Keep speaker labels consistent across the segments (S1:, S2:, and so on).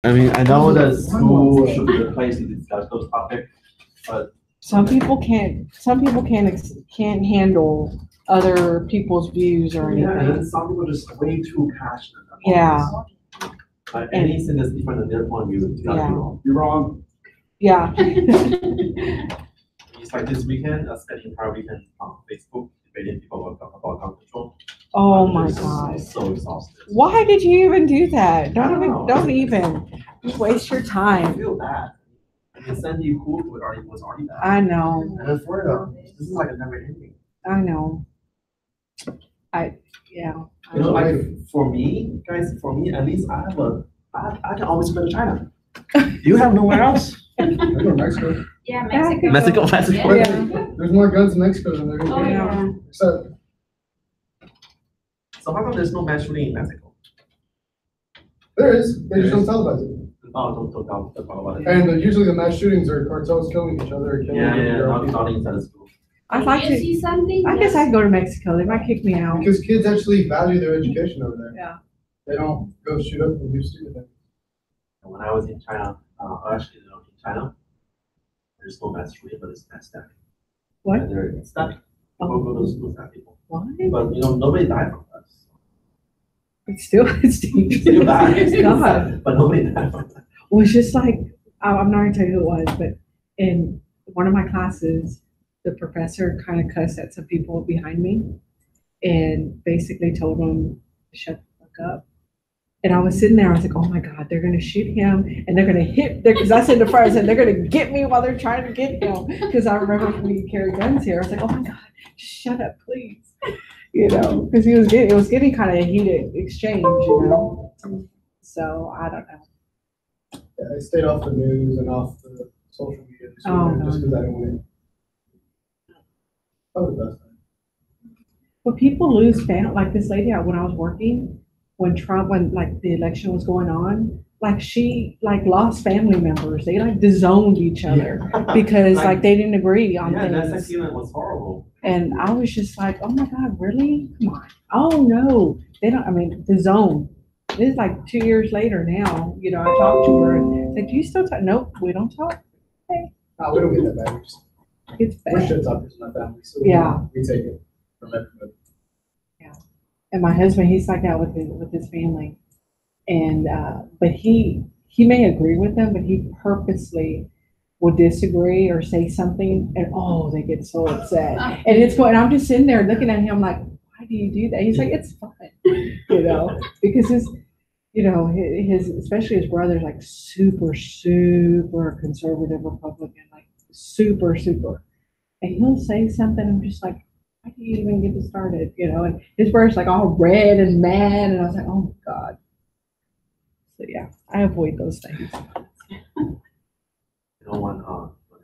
S1: I mean, I know that school should be the place to discuss those topics, but
S2: Some people can't can't handle other people's views or
S1: yeah,
S2: anything.
S1: and some people just way too passionate about
S2: Yeah.
S1: this. Like anything that's different than their point of view, you gotta be wrong. You're wrong.
S2: Yeah.
S1: It's like this weekend, spending entire weekend on Facebook debating people about gun control.
S2: Oh my
S1: Just
S2: God.
S1: So exhausted.
S2: Why did you even do that?
S1: know.
S2: Don't even. Just waste your
S1: I
S2: time.
S1: feel bad. And Sandy Hook was already bad.
S2: I know.
S1: And then Florida, this is like a never ending.
S2: I know. Yeah.
S1: You know, like for me, guys, at least I can always go to China. You have nowhere else.
S3: I go to Mexico.
S4: Yeah, Mexico.
S1: Mexico.
S4: Yeah.
S3: There's more guns in Mexico than there is
S4: Oh,
S3: here.
S4: yeah.
S3: Except,
S1: So how come there's no mass shooting in Mexico?
S3: there is, they just don't televise it.
S1: Oh, don't talk about it.
S3: And usually the mass shootings are cartels killing each other. Killing
S1: Not inside the school.
S2: I'd like
S4: Can you
S2: to.
S4: see something?
S2: I guess I'd go to Mexico. They might kick me out.
S3: Because kids actually value their education over there.
S2: Yeah.
S3: They don't go shoot up and do stupid things.
S1: When I was in China, actually, in China, there's no mass shooting, but it's mass stabbing.
S2: What?
S1: And they're stabbing. People go to school stab people.
S2: Why?
S1: But nobody died from that.
S2: It's dangerous.
S1: Still bad. It's
S2: God.
S1: sad, but nobody died from that.
S2: Well, it's just like, I'm not gonna tell you who it was, but in one of my classes, the professor kind of cussed at some people behind me and basically told them to shut the fuck up. And I was sitting there, I was like, oh my God, they're gonna shoot him and they're gonna hit, because I said to fire, I said, they're gonna get me while they're trying to get him. Because I remember when we carried guns here, I was like, oh my God, just shut up, please. You know, because it was getting kind of a heated exchange, you know? So I don't know.
S3: Yeah, I stayed off the news and off the social media just because I didn't want it. Probably the best thing.
S2: But people lose family, like this lady when I was working, when like the election was going on, like she lost family members. They like disowned each other because like they didn't agree on
S1: that
S2: things.
S1: feeling was horrible.
S2: And I was just like, oh my God, really? Come on. Oh no, they don't, I mean, disown. This is like 2 years later now, you know, I talked to her and said, do you still talk? Nope, we don't talk.
S3: No, we don't get that bad.
S2: It's
S3: We're
S2: bad.
S3: shit talkers in my family, so
S2: Yeah.
S3: we take it from everybody.
S2: And my husband, he's like that with his family. And, but he may agree with them, but he purposely will disagree or say something and they get so upset. And it's going, I'm just sitting there looking at him like, why do you do that? He's like, it's fun, you know, because especially his brother's like super, super conservative Republican, like super, super. And he'll say something, I'm just like, why do you even get started, you know? And his brother's like all red and mad, and I was like, oh my God. So yeah, I avoid those things.
S1: You know, when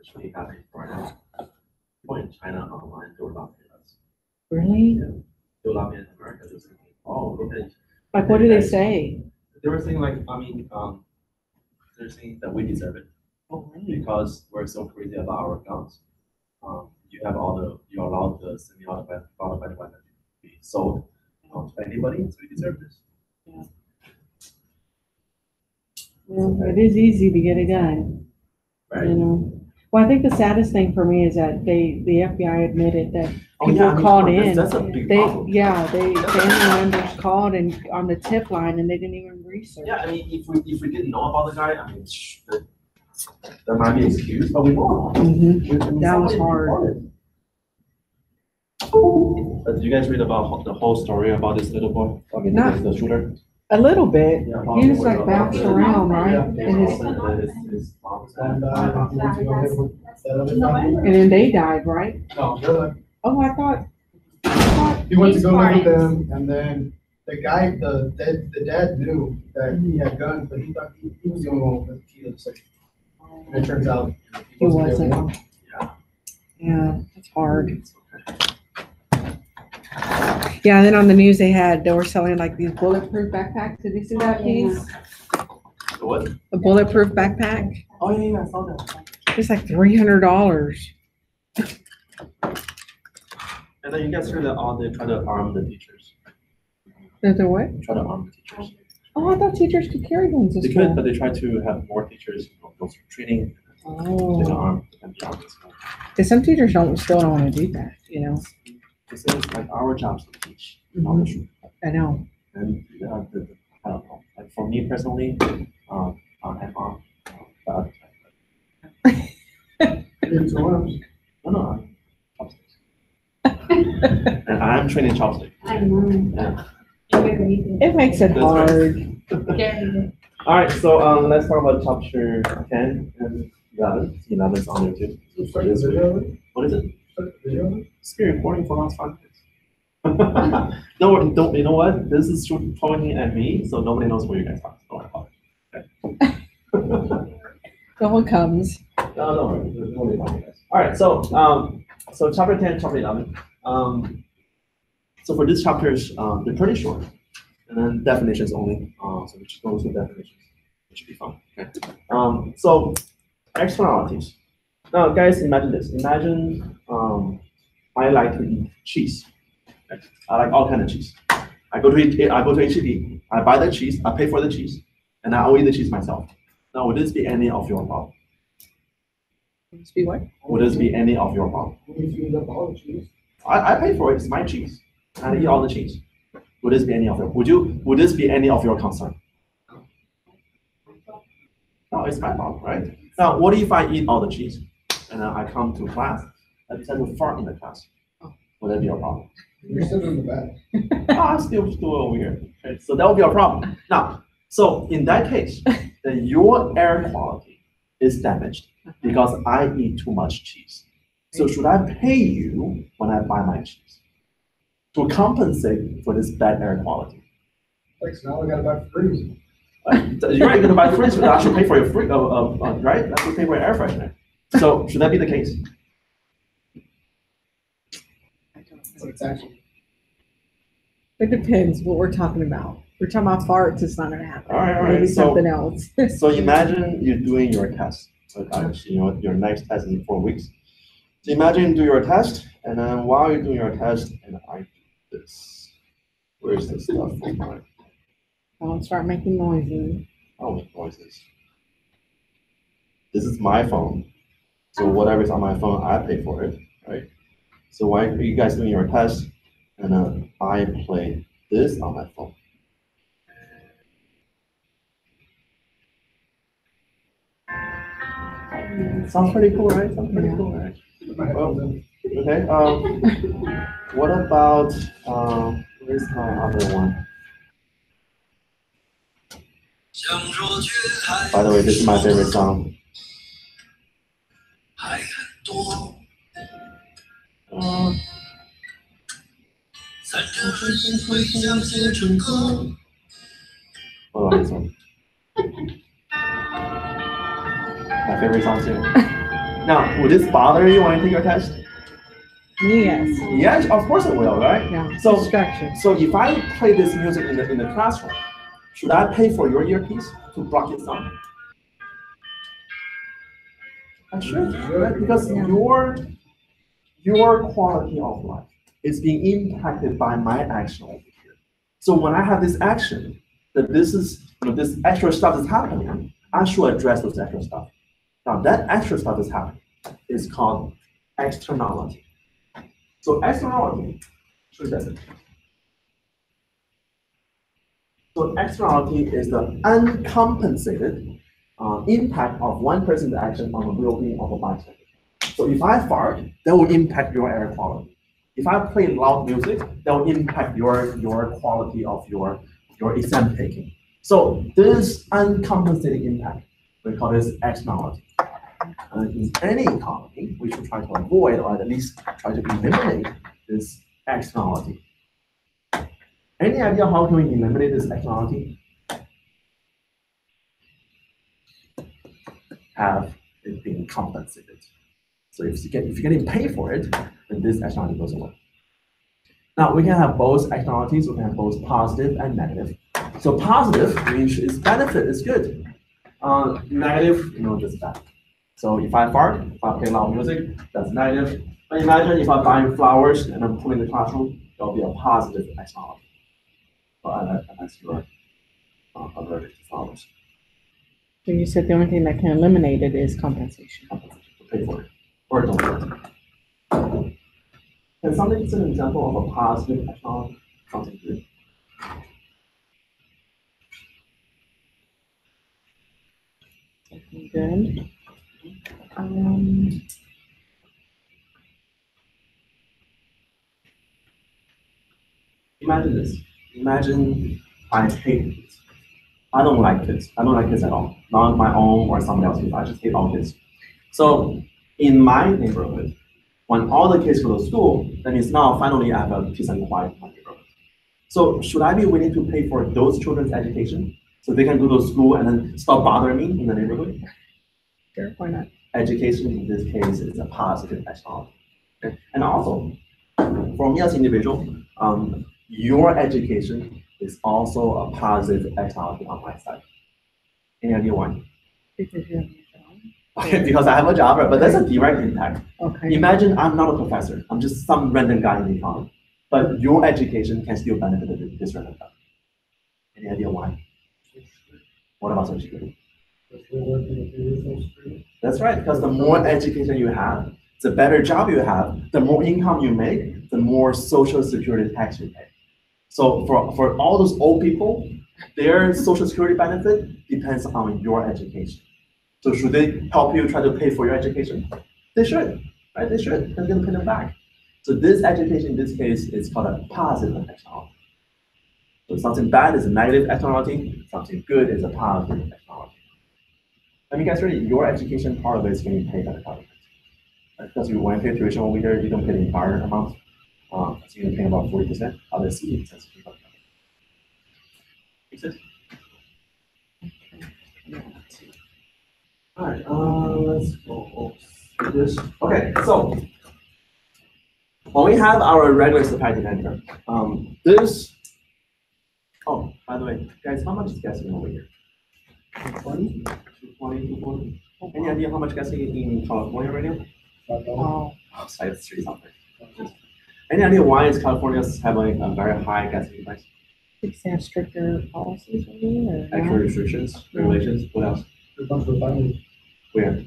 S1: it's really happening right now, people in China online, they were laughing at us.
S2: Really?
S1: Yeah. They were laughing at America. They were saying, oh, look at it.
S2: Like, what do they say?
S1: They were saying they're saying that we deserve it
S2: Oh, really?
S1: because we're so crazy about our guns. You're allowed the semi-automatic weapon to be sold to anybody, so we deserve this.
S2: Yeah. Well, it is easy to get a gun,
S1: Right?
S2: you know? Well, I think the saddest thing for me is that the FBI admitted that
S1: Oh,
S2: people
S1: yeah, I mean,
S2: called
S1: come on,
S2: in.
S1: That's a big problem.
S2: Family members called and on the tip line and they didn't even research.
S1: Yeah, I mean, if we didn't know about the guy, I mean, there might be an excuse, but we know.
S2: Mhm. That was hard.
S1: Did you guys read about the whole story about this little boy?
S2: Not-
S1: The shooter?
S2: A little bit.
S1: Yeah,
S2: He was like bounced around, right?
S3: Yeah.
S2: And
S1: His mom said,
S3: And he went to go live with that other family.
S2: then they died, right?
S3: No, they're like,
S2: Oh, I thought
S3: he went to
S4: His
S3: go live with
S4: parents.
S3: them, and then the guy, the dad knew that he had guns, but he thought he was the only one with the key to the safe. And it turns out
S2: he
S3: the only one.
S2: wasn't. Yeah, it's hard. Yeah, and then on the news they were selling like these bulletproof backpacks. Did you see that piece?
S1: The what?
S2: A bulletproof backpack.
S1: Oh, yeah, I saw that.
S2: It's like $300.
S1: And then you guys heard that they try to arm the teachers.
S2: The what?
S1: Try to arm the teachers.
S2: Oh, I thought teachers could carry guns to
S1: They
S2: school.
S1: could, but they try to have more teachers, go through training, they can
S2: Oh,
S1: arm, they can be armed as well.
S2: because some teachers still don't want to do that, you know?
S1: This is like our jobs to teach, not the truth.
S2: I know.
S1: And I don't know, like for me personally, I'm on, but
S3: It's arms.
S1: no, I'm chopsticks. And I'm training chopstick.
S4: I know.
S1: Yeah.
S2: It makes it
S1: That's right.
S2: hard.
S4: Yeah.
S1: All right, so let's talk about chapter 10 and 11. 11 is on there too.
S3: Start the video already?
S1: What is it?
S3: Start the video already?
S1: It's been recording for the last 5 minutes. Don't, you know what? This is pointing at me, so nobody knows what you guys are. Don't worry about it.
S2: No one comes.
S1: No, don't worry. There's nobody about you guys. All right, so chapter 10, chapter 11. So for these chapters, they're pretty short. And then definitions only. So we just go through definitions. It should be fun. Okay. So externalities. Now, guys, imagine this. Imagine I like to eat cheese. Okay. I like all kind of cheese. I go to HEB. I buy the cheese. I pay for the cheese, and I will eat the cheese myself. Now, would this be any of your problem?
S2: Be what?
S1: Would this be any of your problem?
S3: If you eat up all the cheese.
S1: I pay for it. It's my cheese. I eat all the cheese. Would this be any of your? Would this be any of your concern? No, it's my problem, right? Now, what if I eat all the cheese and then I come to class, I decide to fart in the class? Would that be a problem?
S3: You're sitting in the back.
S1: I still over here. Okay, so that would be a problem. Now, so in that case, then your air quality is damaged because I eat too much cheese. So should I pay you when I buy my cheese to compensate for this bad air quality?
S3: Like, so now I gotta buy freeze.
S1: You're right, you're gonna buy fridge, but I should pay for your free, right? I should pay for your air freshener. So should that be the case?
S3: So it's actually.
S2: It depends what we're talking about. We're talking about farts, it's not gonna happen.
S1: All right.
S2: Maybe
S1: So-
S2: something else.
S1: So imagine you're doing your test. So your next test is in 4 weeks. So imagine you do your test, and then while you're doing your test, and I do this. Where's the stuff for mine?
S2: Don't start making noises.
S1: I don't make noises. This is my phone. So whatever's on my phone, I pay for it, right? So while you guys doing your test, and then I play this on my phone. Sounds pretty cool, right? Sounds pretty
S2: Yeah.
S1: cool, right?
S3: My headphones in.
S1: Okay. What about where's my other one? By the way, this is my favorite song. Hold on, this one. My favorite song too. Now, would this bother you when I take your test?
S2: Yes.
S1: Yes, of course it will, right?
S2: Yeah.
S1: So-
S2: Distraction.
S1: So if I play this music in the classroom, should I pay for your earpiece to block it sound? I should, right? Because
S2: Yeah.
S1: your quality of life is being impacted by my action over here. So when I have this action, that this is this extra stuff is happening, I should address those extra stuff. Now that extra stuff is happening is called externality. So externality, should that it? So externality is the uncompensated impact of one person's action on the well-being of a bystander. So if I fart, that will impact your air quality. If I play loud music, that will impact your quality of your exam taking. So this uncompensated impact, we call this externality. In any economy, we should try to avoid or at least try to eliminate this externality. Any idea how can we eliminate this externality? Have it being compensated. So if you're getting paid for it, then this externality goes away. Now we can have both externalities, we can have both positive and negative. So positive means its benefit is good. Negative, just bad. So if I fart, if I play loud music, that's negative. But imagine if I buy flowers and I'm putting in the classroom, that'll be a positive externality. That's your allergic to flowers.
S2: So you said the only thing that can eliminate it is compensation.
S1: Pay for it or don't pay for it. And something is an example of a positive externality, something good.
S2: Good.
S1: Imagine this. Imagine I hate kids. I don't like kids. I don't like kids at all. Not my own or somebody else's. I just hate all kids. So in my neighborhood, when all the kids go to school, that means now finally I have a peace and quiet in my neighborhood. So should I be willing to pay for those children's education so they can go to school and then stop bothering me in the neighborhood?
S2: Sure, why not?
S1: Education in this case is a positive externality. Okay? And also, for me as an individual, your education is also a positive externality on my side. Any idea why?
S2: Because you have a job.
S1: Okay, because I have a job, but that's a direct impact.
S2: Okay.
S1: Imagine I'm not a professor. I'm just some random guy in the economy. But your education can still benefit this random guy. Any idea why? What about Social Security? That's right, because the more education you have, the better job you have, the more income you make, the more Social Security tax you pay. So for all those old people, their Social Security benefit depends on your education. So should they help you try to pay for your education? They should, right? They should. They're going to pay them back. So this education in this case is called a positive externality. So something bad is a negative externality, something good is a positive externality. Let me guess, really, your education part of it is getting paid by the government. Because you want to pay tuition over here, you don't pay the entire amount. So you're paying about 40% of the student expenses. Makes sense? All right, let's go through this. Okay, so when we have our regular supply demand here, this. Oh, by the way, guys, how much is gasoline over here? 220, 220. Any idea how much gasoline in California right now?
S2: Oh,
S1: Outside 3 something. Any idea why is California having a very high gasoline price?
S2: because they have stricter policies maybe, or
S1: Actual restrictions, regulations, what else?
S3: A bunch of refineries.
S1: Where?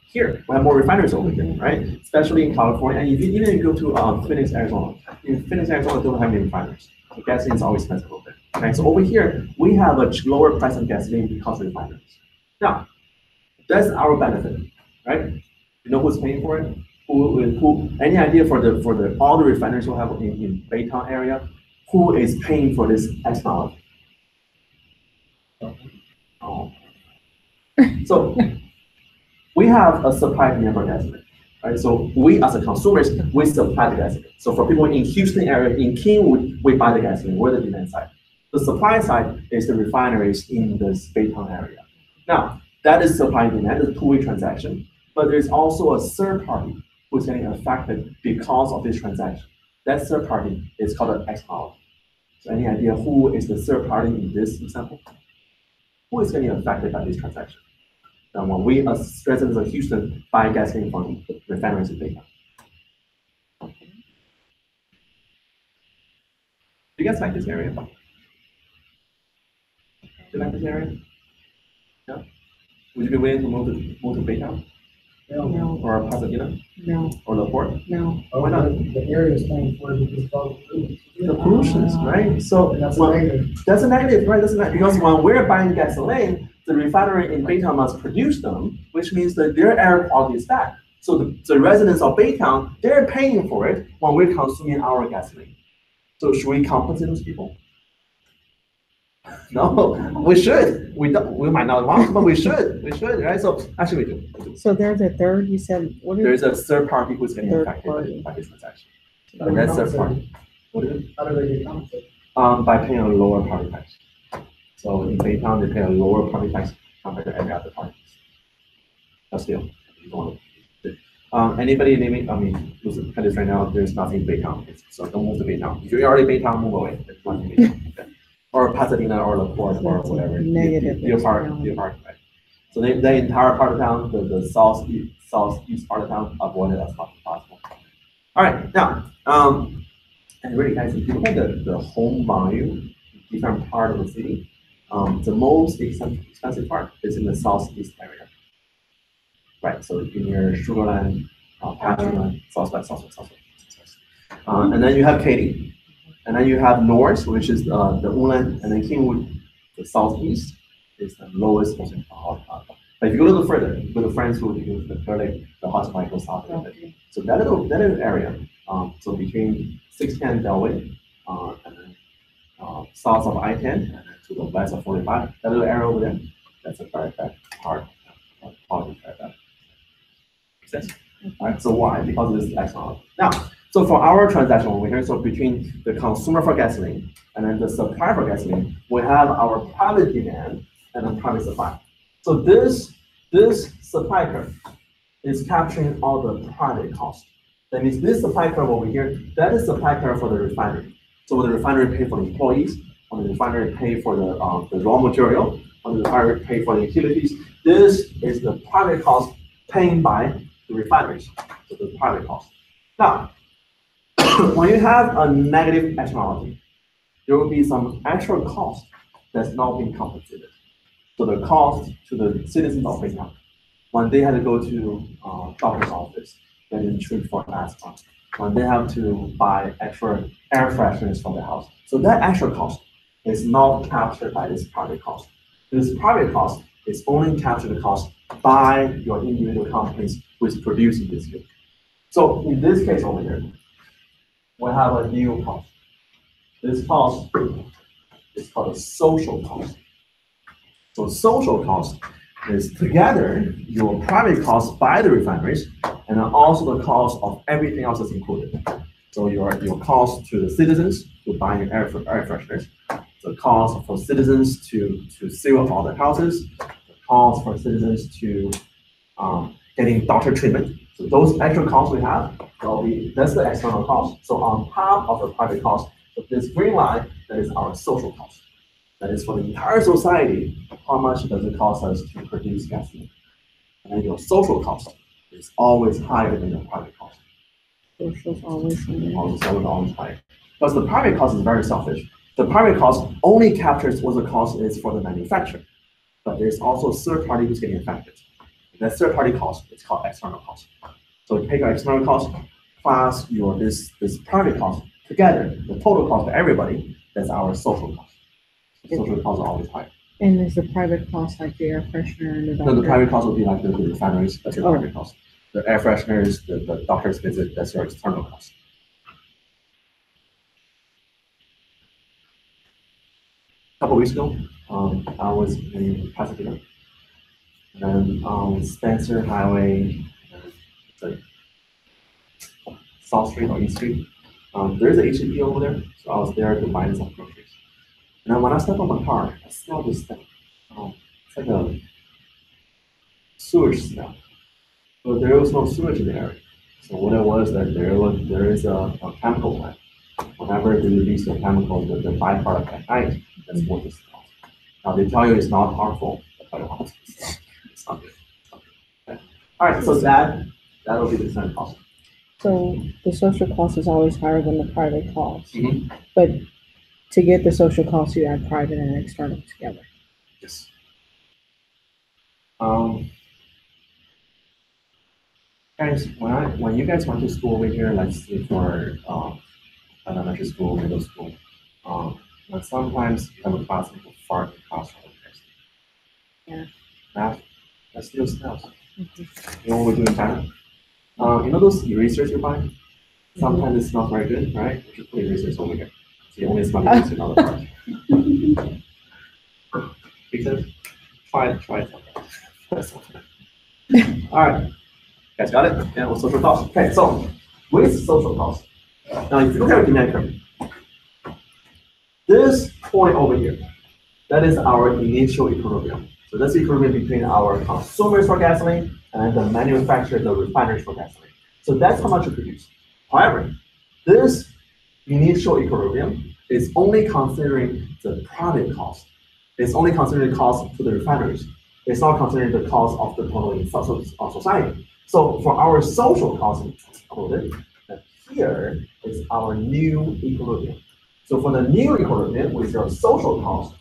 S1: Here, we have more refineries over here, right? Especially in California, and if you even go to Phoenix, Arizona. In Phoenix, Arizona, don't have any refineries. So gasoline is always expensive over there. Okay, so over here, we have a lower price of gasoline because of refineries. Now, that's our benefit, right? You know who's paying for it? Who? Any idea for all the refineries we have in Baytown area? Who is paying for this externality? Oh. So we have a supply demand for gasoline, right? So we as a consumers, we supply the gasoline. So for people in Houston area, in Kingwood, we buy the gasoline. We're the demand side. The supply side is the refineries in the Baytown area. Now, that is supply and demand, it's a two-way transaction, but there's also a third party who's getting affected because of this transaction. That third party is called an externality. So any idea who is the third party in this example? Who is getting affected by this transaction? Now, when we as residents of Houston buy gasoline from refineries in Baytown. Do you guys like this area? Do you like this area? Yeah? Would you be willing to move to Baytown?
S2: no,
S1: Or Pasadena?
S2: no,
S1: Or La Porte?
S2: no.
S1: Why not?
S3: The area is paying for it because of all the food.
S1: The pollutions, right? So
S3: And that's a
S1: well,
S3: negative.
S1: that's a negative, right? That's a negative. Because when we're buying gasoline, the refinery in Baytown must produce them, which means that their air quality is bad. So the residents of Baytown, they're paying for it when we're consuming our gasoline. So should we compensate those people? No, we should. We don't. We might not want, but we should. We should, right? So actually, we do.
S2: So there's a third, you said, what is?
S1: There's a third party who's getting
S2: Third
S1: affected
S2: party.
S1: by this transaction. And that's third party. What is it?
S3: How do they get compensated?
S1: By paying a lower party tax. So in Baytown, they pay a lower party tax compared to every other party. But still, you don't want to. Anybody naming, I mean, listen, at this right now, there's nothing in Baytown. So don't move to Baytown. If you're already Baytown, move away. There's nothing in Baytown. Okay. Or Pasadena or La Porte or whatever.
S2: Negative.
S1: Your part, right? So the entire part of town, the southeast part of town, avoid it as much as possible. All right, now, and really guys, if you look at the home value in different part of the city, The most expensive part is in the southeast area. Right, so in your Sugarland, Pastureland, southwest. And then you have Katy, and then you have north, which is the Woodland, and then Kingwood, the southeast, is the lowest most important. But if you go a little further, you go to Friendswood, you go to the Curly, the Hudson might go south a little bit. So that little area, so between 610 Delway, and then south of I-10, and then to the west of 45, that little area over there, that's a very bad part. Makes sense? All right, so why? Because of this externality. Now, so for our transaction over here, so between the consumer for gasoline and then the supplier for gasoline, we have our private demand and then private supply. So this supply curve is capturing all the private costs. That means this supply curve over here, that is supply curve for the refinery. So when the refinery pay for the employees, when the refinery pay for the raw material, when the refinery pay for the utilities, this is the private cost paying by the refineries. So the private cost. Now, when you have a negative externality, there will be some actual cost that's not being compensated. So the cost to the citizens of Vietnam, when they had to go to doctor's office, getting treated for asthma, when they have to buy extra air fresheners for the house. So that actual cost is not captured by this private cost. This private cost is only captured the cost by your individual companies who is producing this good. So in this case over here, we have a new cost. This cost is called a social cost. So social cost is together your private cost by the refineries and then also the cost of everything else that's included. So your cost to the citizens to buy your air fresheners, the cost for citizens to seal up all the houses, the cost for citizens to getting doctor treatment. So those extra costs we have, that's the external cost. So on top of the private cost, so this green line, that is our social cost. That is for the entire society, how much does it cost us to produce gasoline? And then your social cost is always higher than your private cost.
S2: Social is always higher.
S1: Always higher. Because the private cost is very selfish. The private cost only captures what the cost is for the manufacturer. But there's also a third party who's getting affected. That third party cost is called external cost. So you take your external cost plus your this private cost together, the total cost for everybody, that's our social cost. Social costs are always higher.
S2: And is the private cost like the air freshener and the doctor?
S1: No, the private cost would be like the refineries, that's your private cost. The air fresheners, the doctor's visit, that's your external cost. A couple weeks ago, I was in Pasadena, and then on Spencer Highway, South Street or East Street, there's an HEB over there, so I was there to buy some groceries. And then when I step on my car, I smell this thing. It's like a sewage smell. But there was no sewage in the area. So what it was that there is a chemical plant. Whenever they release the chemical, the byproduct at night, that's what it smells. Now they tell you it's not harmful, but it's not good. Okay. All right, so that'll be the same cost.
S2: So the social cost is always higher than the private cost.
S1: Mm-hmm.
S2: But to get the social cost, you add private and external together.
S1: Yes. Guys, when you guys went to school over here, let's say for elementary school, middle school, when sometimes you have a class with a fart in the classroom.
S2: Yeah.
S1: That still smells.
S2: Mm-hmm.
S1: You know what we do in China? You know those erasers you buy? Sometimes it smells very good, right? You should put erasers over here. So you only smell erasers in other parts. Because try it. All right. Guys got it? Yeah, with social cost. Okay, so with social cost. Now if you look at the demand curve, this point over here, that is our initial equilibrium. So that's the equilibrium between our consumers for gasoline and the manufacturer, the refineries for gasoline. So that's how much you produce. However, this initial equilibrium is only considering the private cost. It's only considering the cost to the refineries. It's not considering the cost of the total society. So for our social cost included, here is our new equilibrium. So for the new equilibrium with your social cost,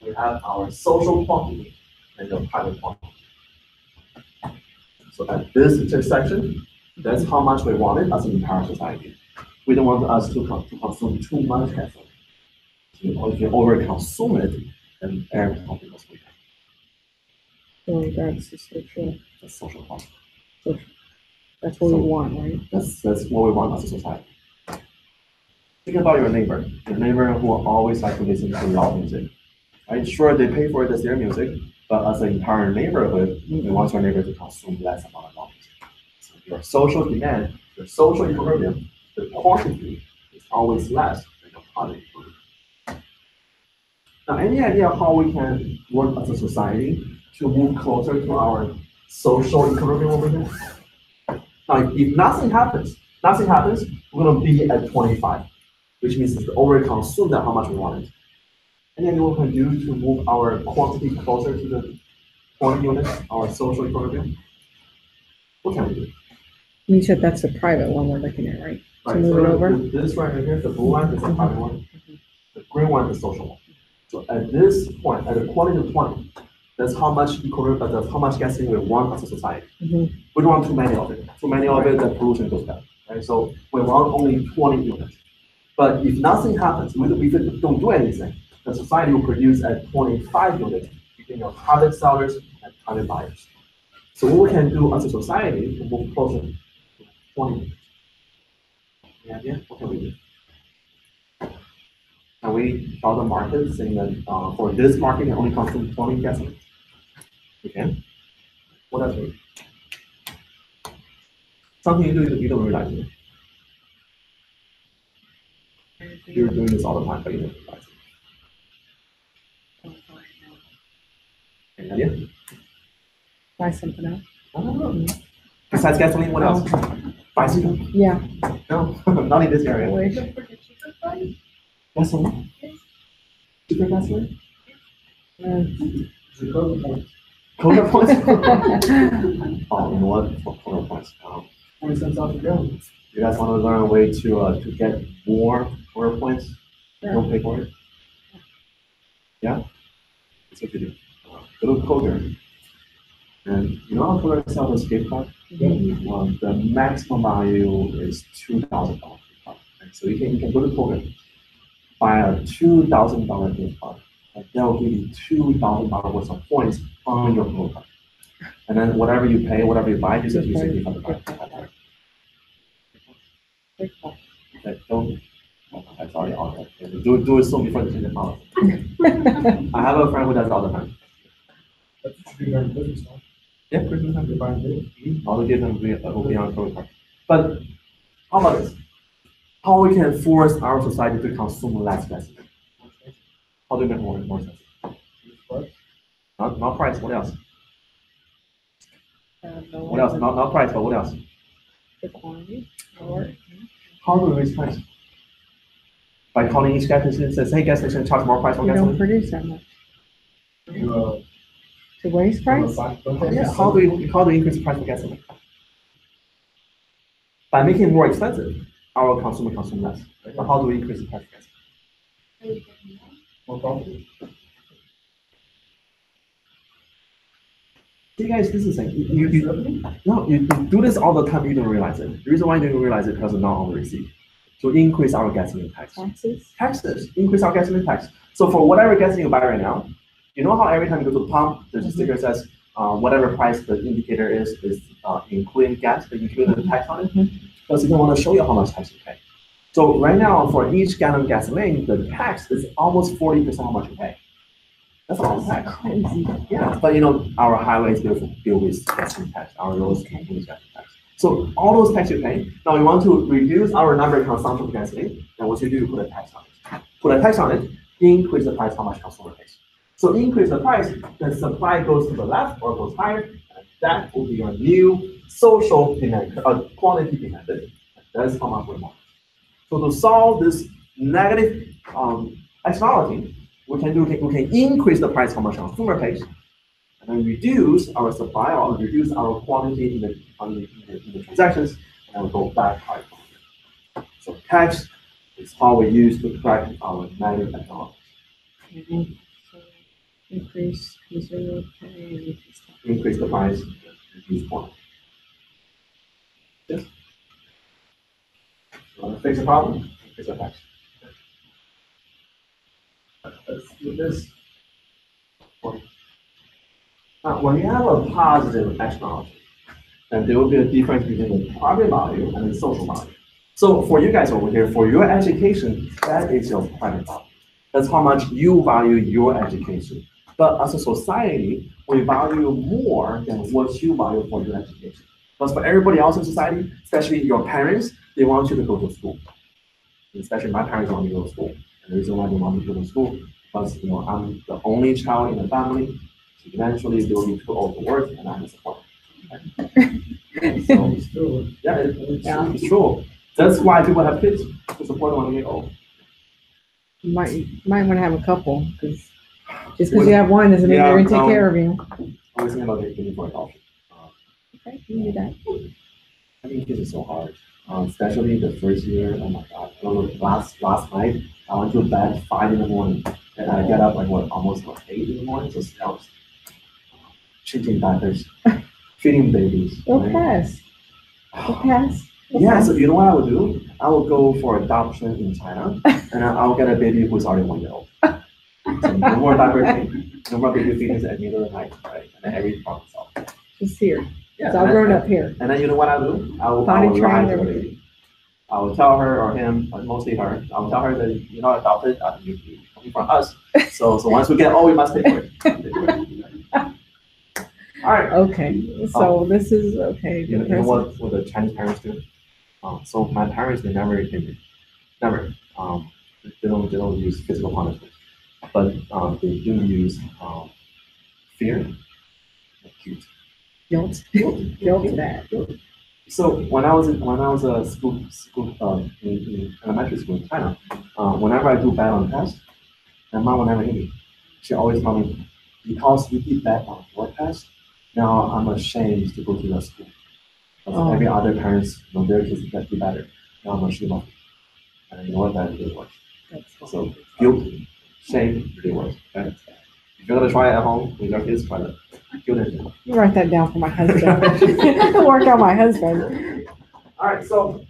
S1: We have our social quantity and the private quantity. So at this intersection, that's how much we want it as an entire society. We don't want us to consume too much gasoline. If you overconsume it, then air quality goes way down.
S2: So that's the social,
S1: That's social quantity.
S2: that's what we want, right?
S1: That's what we want as a society. Think about your neighbor who always like to listen to loud music. Right? Sure, they pay for it as their music, but as an entire neighborhood, we want your neighbor to consume less amount of loud music. So your social demand, your social equilibrium, the quantity is always less than the quantity equilibrium. Now, any idea how we can work as a society to move closer to our social equilibrium over here? Now, if nothing happens, we're going to be at 25, which means it's overconsumed at how much we want it. And then what we can do to move our quantity closer to the quantity unit, our social equilibrium? What can we do?
S2: You said that's the private one we're looking at, right?
S1: Right,
S2: So move it over.
S1: This right here, the blue one is the private one. The green one is the social one. So at this point, at the quantity of 20, that's how much equilibrium, that's how much gasoline we want as a society. We don't want too many of it. Too many of it, the pollution goes down. Right? So we want only 20 units. But if nothing happens, if we don't do anything, the society will produce at 25 units between your private sellers and private buyers. So what we can do as a society to move closer to 20 units. Any idea? What can we do? Can we tell the market saying that for this market, you can only consume 20 gasoline? We can. What does it mean? Something you don't realize it. You're doing this all the time, but you don't realize it. Any idea?
S2: Buy something else.
S1: Besides gasoline, what else? Bicycle?
S2: Yeah.
S1: No, not in this area.
S2: Wish.
S1: Gasoline? Cheaper gasoline? Coda points? Oh, you know what? For Coda points. 40 cents off the gallon. You guys want to learn a way to get more Coda points?
S2: Yeah.
S1: Don't pay for it? Yeah? That's what you do. Go to Coda. And you know how Coda sells a gift card? The maximum value is $2,000 gift card. And so you can go to Coda, buy a $2,000 gift card, and they'll give you $2,000 worth of points on your Coda card. And then whatever you pay, whatever you buy, you just use it on the card. Okay, don't. That's already out there. Do it soon before the change the policy. I have a friend who does it all the time.
S3: That's what you do during business time.
S1: Yeah, Christmas time, you buy it. All the gifts will be on Coda card. But how about this? How we can force our society to consume less gasoline? How do we make more sense? Not price. What else? What else? Not price, but what else?
S2: The quantity. Or
S1: How do we raise price? By calling each gas station and says, hey, gas station, charge more price for
S2: we don't
S1: gasoline?
S2: produce that much. To raise price?
S1: Yeah, how do we increase the price for gasoline? By making it more expensive, our consumer consume less. Right? But how do we increase the price for gasoline? More profitable. See guys, this is the thing. You do this all the time, you don't realize it. The reason why you don't realize it because it's not on the receipt. To increase our gasoline tax. Taxes, increase our gasoline tax. So for whatever gasoline you buy right now, you know how every time you go to the pump, there's a sticker that says whatever price the indicator is including gas, but including the tax on it? Because you don't want to show you how much tax you pay. So right now, for each gallon of gasoline, the tax is almost 40% how much you pay. That's a lot of tax.
S2: Crazy.
S1: Yeah, but you know, our highways built with gasoline tax, our roads with gasoline tax. So all those tax you pay, now we want to reduce our number of consumption of gasoline, then what you do, you put a tax on it. Put a tax on it, increase the price how much consumer pays. So increase the price, the supply goes to the left or goes higher, and that will be your new social demand, quantity demanded. That's how much we want. So to solve this negative externality, we can increase the price how much consumer pays, and then reduce our supply or reduce our quantity in the transactions, and we'll go back higher. So tax is how we use to track our negative externalities.
S2: Increase consumer pay and increase tax.
S1: Increase the price, reduce quantity. Yes. You want to fix the problem? Fix the tax. Let's do this. Now, when you have a positive externality, then there will be a difference between the private value and the social value. So for you guys over here, for your education, that is your private value. That's how much you value your education. But as a society, we value more than what you value for your education. Because for everybody else in society, especially your parents, they want you to go to school. Especially my parents want me to go to school. And the reason why they want me to go to school, because I'm the only child in the family. So eventually they will be too old to work, and I'm the support. So,
S3: It's true.
S1: yeah, it's true. That's why people have kids, to support them when they get old.
S2: You might want to have a couple, because just because you have one doesn't mean they're going to take care of you.
S1: I was thinking about getting for adoption.
S2: Okay, you can do that.
S1: I think kids is so hard, especially the first year. Oh my God! I remember last night I went to bed 5 in the morning, and I get up almost 8 in the morning. So I was changing diapers, feeding babies.
S2: Go
S1: right?
S2: pass. Go pass.
S1: Yeah, so you know what I would do? I would go for adoption in China, and I'll get a baby who's already 1 year old. So no more diaper feeding, no more baby feedings at the middle of the night, right? And then every problem solved.
S2: Just here.
S1: Yeah,
S2: It's all grown up here.
S1: And then you know what I'll do? I will
S2: Potty
S1: lie
S2: trained
S1: to the
S2: everything.
S1: lady. I will tell her or him, but mostly her. I will tell her that you're not adopted, you're coming from us. So once we get old, we must pay for it. All right.
S2: Okay, so this is, okay.
S1: You know what the Chinese parents do? So my parents, they never, they don't use physical punishment, but they do use fear, cute.
S2: Guilt. Guilt bad.
S1: So when I was a school in elementary school in China, whenever I do bad on test, my mom would never hit me. She always told me, because you did bad on your test, now I'm ashamed to go to your school. Because every other parents, their kids get do better. Now I'm ashamed of it. And you know what, that really works. So guilt, shame really works. Okay? If you're gonna try it at home with your kids, try it. Guilt and shame.
S2: I'll write that down for my husband. Work out my husband.
S1: All right, so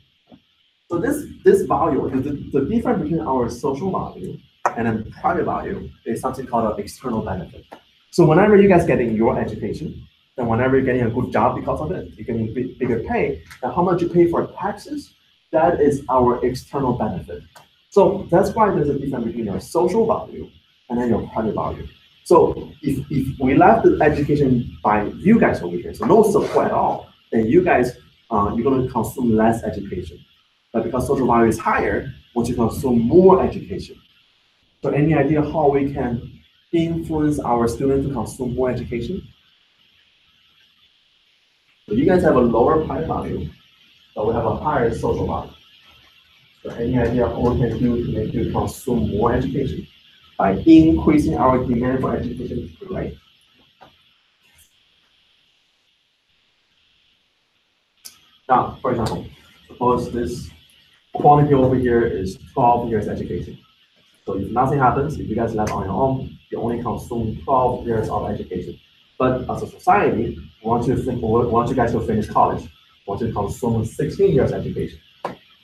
S1: this value, the difference between our social value and then private value is something called an external benefit. So whenever you guys getting your education, then whenever you're getting a good job because of it, you're getting bigger pay, and how much you pay for taxes, that is our external benefit. So that's why there's a difference between your social value and then your private value. So if we left the education by you guys over here, so no support at all, then you guys, you're gonna consume less education. But because social value is higher, once you consume more education. So any idea how we can influence our students to consume more education? So you guys have a lower private value, but we have a higher social value. So any idea what we can do to make you consume more education by increasing our demand for education, right? Now, for example, suppose this quantity over here is 12 years education. So if nothing happens, if you guys left on your own, you only consume 12 years of education. But as a society, we want you guys to finish college. We want you to consume 16 years education.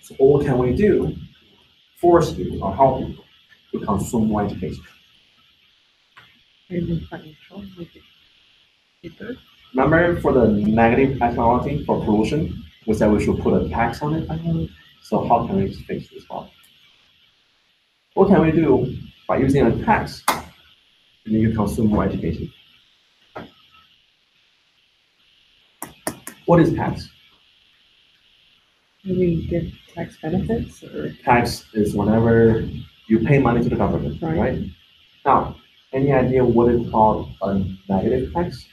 S1: So what can we do? Force you or help you to consume more education. Remember for the negative externality for pollution, we said we should put a tax on it. So how can we fix this problem? What can we do by using a tax to make you consume more education? What is tax?
S2: Do we give tax benefits or?
S1: Tax is whenever you pay money to the government, right? Now, any idea what is called a negative tax?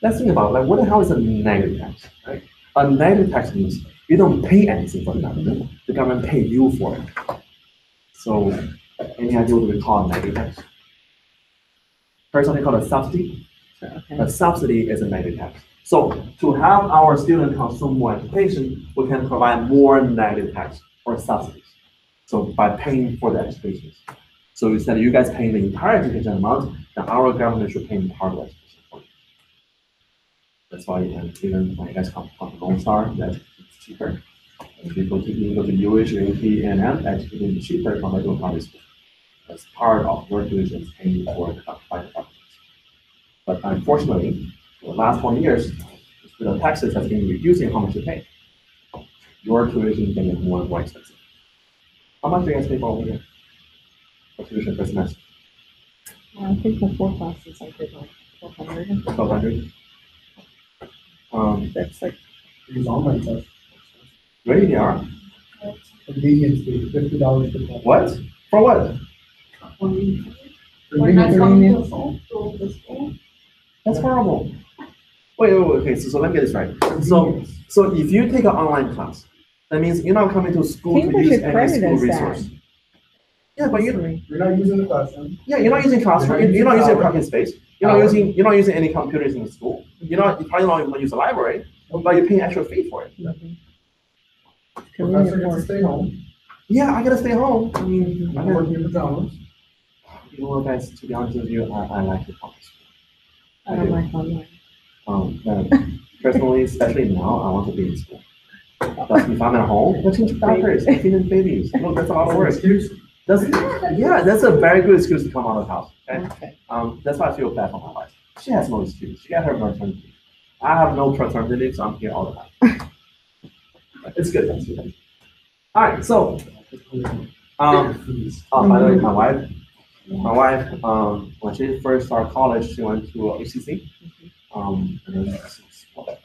S1: Let's think about what the hell is a negative tax, right? A negative tax means you don't pay anything for the government pay you for it. So, any idea what we call a negative tax? Heard something called a subsidy? Okay. A subsidy is a negative tax. So, to have our students consume more education, we can provide more negative tax or subsidies. So, by paying for the education. So instead of you guys paying the entire education amount, then our government should pay part of that education for you. That's why even when you guys come from Lone Star, that's cheaper. If you go to UH, AP, and M, that's even cheaper from the public school. That's part of your tuition is paying for the private government. But unfortunately, for the last 20 years, the taxes has been reducing how much you pay. Your tuition is getting more and more expensive. How much do you guys pay for over here? For tuition per semester?
S2: I think for 4 classes I did like 1,200.
S1: 1,200.
S2: That's like
S3: These online tests.
S1: Really, they are?
S3: Convenience fee, $50 per class.
S1: What? For what?
S4: We're not coming to school, to the school.
S1: That's horrible. Wait, okay, so let me get this right. So if you take an online class, that means you're not coming to school to
S2: Cambridge
S1: use any
S2: accredited
S1: school
S2: us that.
S1: resource. Yeah, but
S3: You're not using the classroom.
S1: you're not using classroom, you're not using parking space, you're not using any computers in the school. You're probably not going to use the library, but you're paying extra fee for it.
S3: Professor gets to stay home.
S1: Yeah, I gotta stay home. I mean,
S3: I'm working in pajamas.
S1: you know what, guys? To be honest with you, I like the public school.
S2: I don't like online.
S1: Personally, especially now, I want to be in school. But if I'm at home, I change diapers, feeding babies. Look, that's a lot of work. That's a very good excuse to come out of the house. Okay?
S2: Okay.
S1: That's why I feel bad for my wife. She has no excuse. She got her maternity. I have no paternity leave, so I'm here all the time. It's good. That's good. All right. So, by the way, my wife, when she first started college, she went to HCC. And then this is what,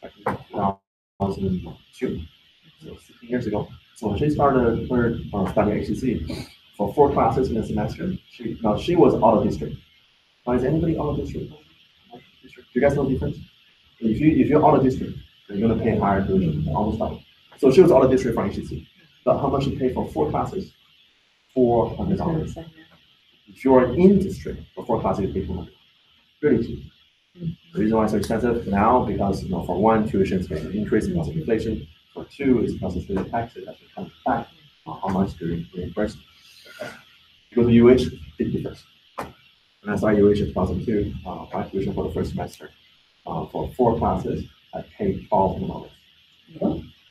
S1: back in 2002, so 16 years ago. So when she started her studying HCC for 4 classes in a semester, she was out of district. Now, is anybody out of district? Do you guys know the difference? If you're out of district, you're gonna pay higher tuition, almost double. So she was out of district from HCC. But how much she paid for 4 classes? $400. If you're in district for 4 classes, you pay $200. Really cheap. The reason why it's so expensive now, because for one, tuition is going to increase because of inflation. For 2, it's because of student taxes that come back. How much do you reimburse? You go to UH, it differs. When I started UH in 2002, my tuition for the first semester for 4 classes, I paid $1,200.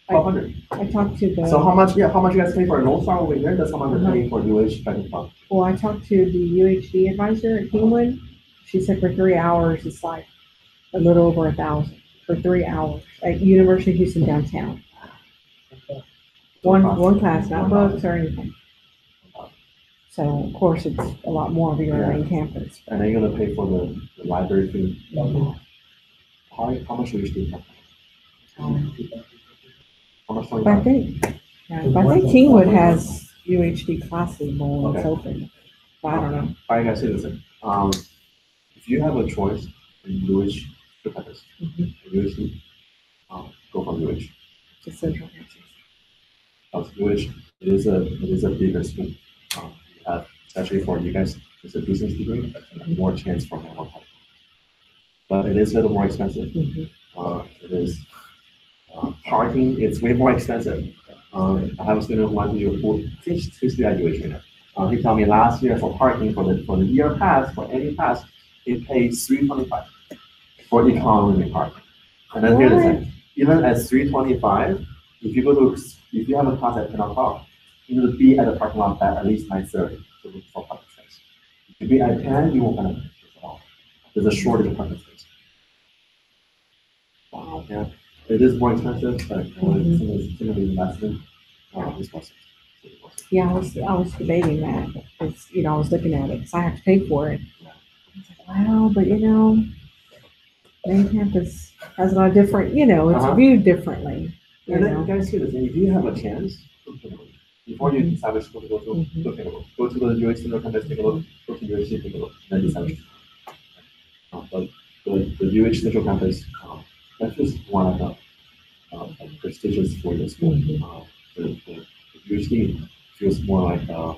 S1: $1,200.
S2: I talked to the.
S1: So how much you guys pay for a Lone Star over here? That's how much they're paying for UH back in front.
S2: Well, I talked to the UHD advisor at Kingwood. She said for 3 hours, it's like a little over 1,000 for 3 hours at University of Houston downtown. One class, not books or anything. So of course, it's a lot more of your main campus.
S1: And then you're gonna pay for the library fee. How much do you usually pay? How much?
S2: But I think Kingwood has UHD classes more when it's
S1: Okay.
S2: open. But I don't know.
S1: All right, guys, say this. If you have a choice in UH campus, UH, go for UH.
S2: Just central campus.
S1: UH, it is a bigger school. You have, especially for you guys, it's a business degree, more chance for more help. But it is a little more expensive. It is parking. It's way more expensive. I have a student who teaches at UH right now. He told me last year for parking for the year pass, for any pass, he pays $325 for economy parking. And then here's the thing, even at $325, if you have a class at 10 o'clock, you need to be at the parking lot at least 9:30 to look for parking space. If you be at 10, you won't find a parking space at all. There's a shortage of parking space. Wow, yeah. It is more expensive, but it's similarly investment. It's more expensive.
S2: Yeah, I was debating that. It's, I was looking at it because I have to pay for it. I was like, wow, but main campus has a lot of different, it's viewed differently.
S1: And then guys, see this, if you have a chance, before you decide which school to go to, go to the UH Central Campus, take a look, go to UH, take a look, then decide which school. But the UH Central Campus, that's just one of the prestigious for-year school. The UHD feels more like a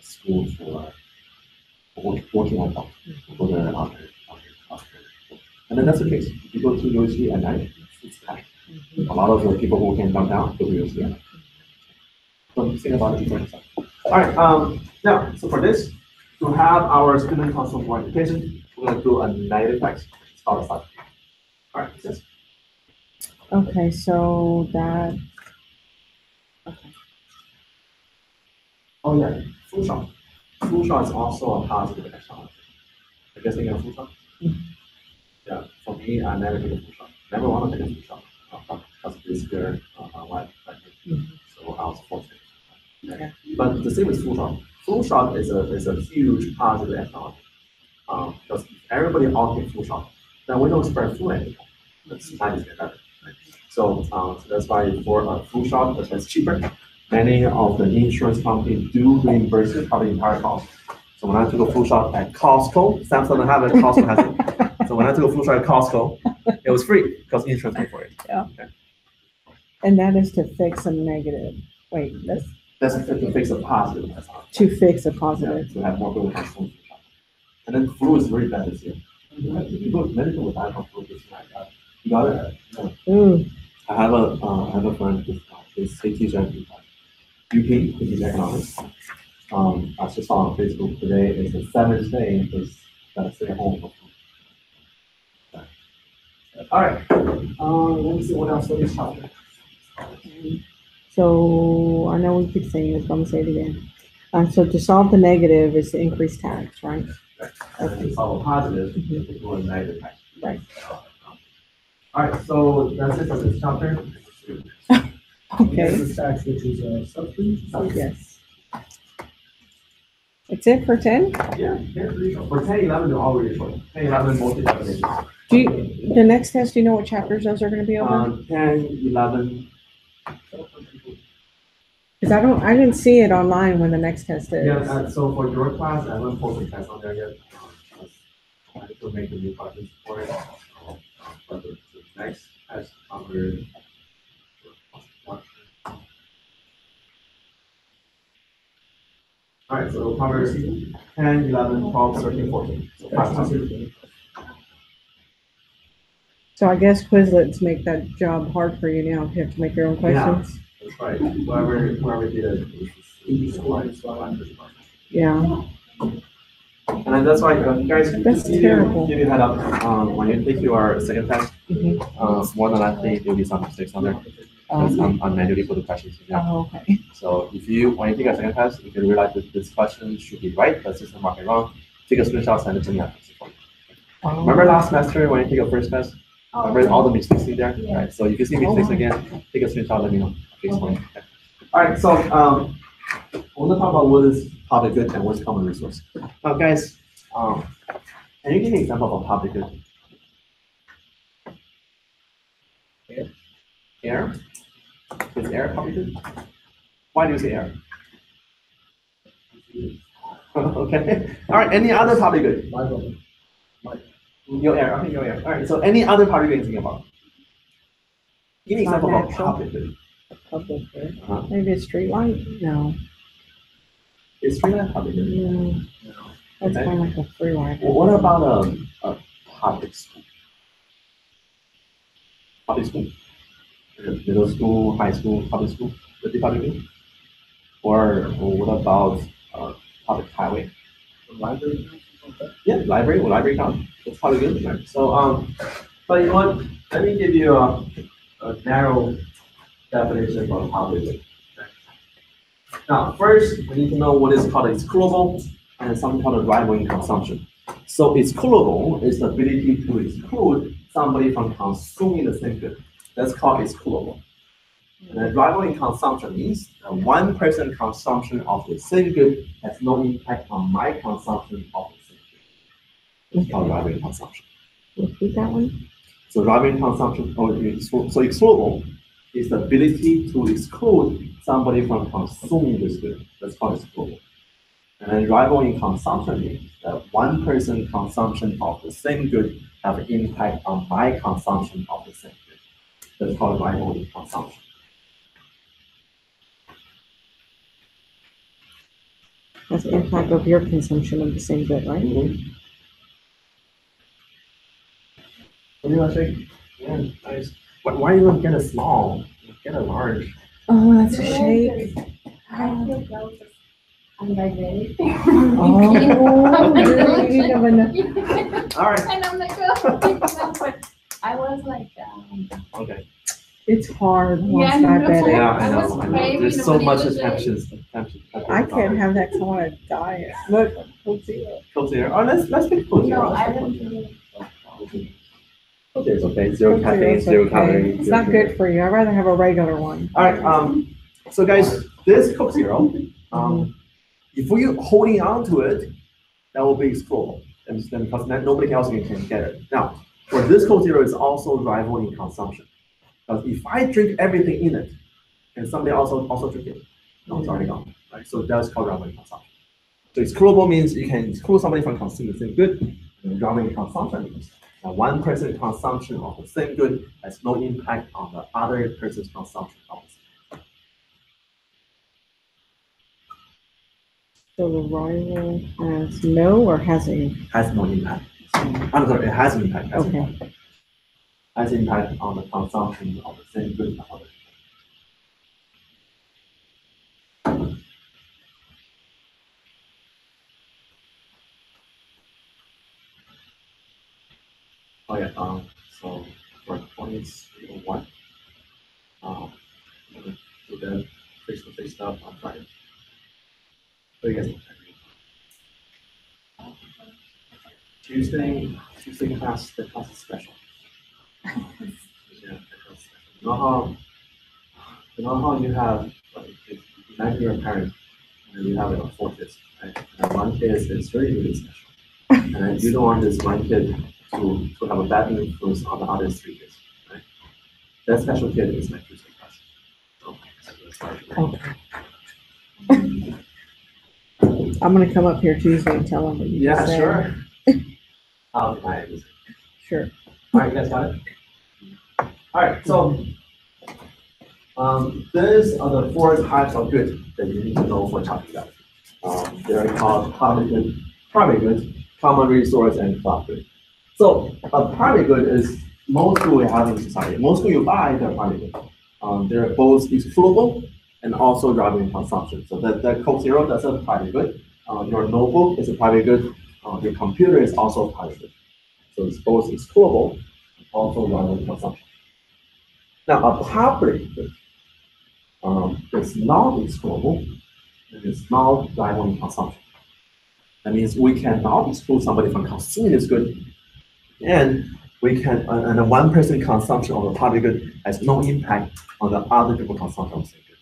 S1: school for working adults, for the after. And then that's the case. If you go to UHD at night, it's packed. A lot of the people who came downtown go to UHD at night. So think about it before you decide. All right, now, so for this, to have our student consume more education, we're gonna do a negative x. It's called a cycle. All right, yes.
S2: Okay, so that,
S1: Oh yeah, full shot. Full shot is also a positive externality. I guess thinking of full shot? Yeah, for me, I never take a full shot. Never want to take a full shot. Because of this girl, wife, so I was fortunate.
S2: Yeah.
S1: But the same with full shot. Full shot is a huge positive externality. Because if everybody all take full shot, then we don't spread flu anymore. That's not get better. Right? So that's why for a full shot that's cheaper, many of the insurance companies do reimburse you for the entire cost. So when I took a full shot at Costco, Samsung doesn't have it, Costco has it. So when I took a full shot at Costco, it was free because insurance paid for it.
S2: Yeah.
S1: Okay.
S2: and that is to fix a negative. Wait,
S1: That's to fix a positive. That's all.
S2: to fix a
S1: Yeah,
S2: positive.
S1: to have more people consume full shot. And then flu is very bad this year. Many people die from flu this year. You got it? Yeah.
S2: Ooh,
S1: I have a friend who's he teaches UP, he teaches economics. I just saw on Facebook today is the 7th day is gotta stay home. All right. Let me see what else for this chapter.
S2: so I know we keep saying this, but I'm gonna say it again. So to solve the negative is to increase tax, right?
S1: And then to solve a positive, you can do a negative.
S2: Right.
S1: All right, so that's it for this chapter.
S2: Okay,
S3: This is tax, which is a subsidy.
S2: yes. That's it for 10?
S1: Yeah, for 10, 11, they're already short. 10, 11, mostly definitions.
S2: Do you, the next test, do you know what chapters those are gonna be over?
S1: 10, 11,
S2: Because I didn't see it online when the next test is.
S1: yeah, so for your class, I haven't posted tests on there yet. I need to make the new questions for it. But the next test under. All right, so it'll cover 10, 11, 12, 13, 14. So 5 times.
S2: So I guess Quizlets make that job hard for you now, if you have to make your own questions.
S1: That's right. Whoever did it.
S2: Yeah,
S1: And then that's why, guys,
S2: That's
S1: just
S2: terrible.
S1: give you a head up, when you take your second test,
S2: Mhm.
S1: more than likely there'll be some mistakes on there. Because I'm manually put the questions in there.
S2: Oh, okay.
S1: So when you take a second test, if you realize that this question should be right, but system mark it wrong, take a screenshot, send it to me. I'll fix it for you. Remember last semester when you take your first test? Remember all the mistakes in there?
S4: Yeah.
S1: Right, so if you see mistakes again, take a screenshot, let me know. I'll fix for you. Okay. All right, so we're gonna talk about what is public good and what's common resource. Now, guys, can you give me an example of a public good? Air? Is air public good? Why do you say air? Okay. All right. Any other public good? Your air. Okay, your air. All right. So any other public good you think about? Give me an
S2: Not
S1: example of
S2: natural.
S1: public good.
S2: Public good.
S1: Uh-huh.
S2: Maybe a street light? No.
S1: Is free land public good?
S2: No. That's
S1: Okay.
S2: kind of like a free ride.
S1: Well, what about a public school? Public school? Middle school, high school, public school? Would be public good? Or what about public highway?
S3: Library.
S1: Yeah, library, well, library count. That's probably good. Right? So, but you know what? Let me give you a narrow definition of public good. Okay. Now, first, we need to know what is called excludable and something called a rivaling consumption. So, excludable is the ability to exclude somebody from consuming the same good. That's called excludable. And then rivaling consumption means that one person consumption of the same good has no impact on my consumption of the same good. It's called rivaling consumption.
S2: Repeat that one?
S1: So rivaling consumption, so excludable is the ability to exclude somebody from consuming this good. That's called excludable. And then rivaling consumption means that one person consumption of the same good have an impact on my consumption of the same good. That's called rivaling consumption.
S2: That's the impact of your consumption of the same good, right?
S1: What do you want to say? Yeah, nice. But why you get a small? Get a large.
S2: Oh, that's a shape.
S4: I feel those I'm diabetic.
S2: Oh, you're eating a banana.
S1: All right.
S4: And I'm like, oh, but I was like,
S1: Okay.
S2: It's hard once
S4: Yeah, I know.
S2: diabetic.
S1: Yeah, I
S4: I
S1: know.
S4: was
S1: I know.
S4: craving,
S1: There's so
S4: nobody
S1: much
S4: was
S1: attention.
S2: I can't have that because I want to diet. Look, Coke Zero.
S1: Coke Zero. Oh, let's pick Coke Zero.
S4: no, I
S1: Let's
S4: don't
S1: pick Coke Zero.
S4: do.
S1: Coke Zero is okay. Zero
S2: Coke
S1: caffeine,
S2: Zero's
S1: zero
S2: okay.
S1: calories.
S2: It's
S1: zero
S2: not
S1: sugar.
S2: good for you. I'd rather have a regular one.
S1: All right. So guys, this Coke Zero, if we're holding on to it, that will be explodable, and then because nobody else can get it. Now, for this Coke Zero is also rival in consumption, because if I drink everything in it, and somebody also drink it, no, it's already gone, right? So that's called rival in consumption. So excludable means you can exclude somebody from consuming the same good, and rival in consumption means that one person's consumption of the same good has no impact on the other person's consumption of the same.
S2: So the rival has no or has a,
S1: Has no impact. I'm sorry, it has an impact. Has
S2: okay.
S1: impact. Has impact on the consumption of the same good of other people. Oh yeah, so for points, what? I'm gonna do the face-to-face stuff on Friday. So you guys can Tuesday class, the class is special. Yeah, the class is special. You know how you have, like, if imagine you're a parent and you have like 4 kids, right? And one kid is really special. And then you don't want this one kid to have a bad influence on the other 3 kids, right? That special kid is my Tuesday class.
S2: Okay. I'm gonna come up here Tuesday and tell them what you
S1: Yeah,
S2: just said.
S1: sure. I'll deny it.
S2: Sure.
S1: All right, you guys got it? All right, so these are the 4 types of good that you need to know for topic value. They're called public good, private good, common resource, and cloud good. So a private good is most good we have in society. Most good you buy, they're private good. They're both excludable and also driving consumption. So that Coke Zero, that's a private good. Your notebook is a private good. Your computer is also a private good. So it's both excludable and also driving consumption. Now a public good is not excludable. It is not driving consumption. That means we cannot exclude somebody from consuming this good, and we can, and the one person consumption of the public good has no impact on the other people consumption of the same good.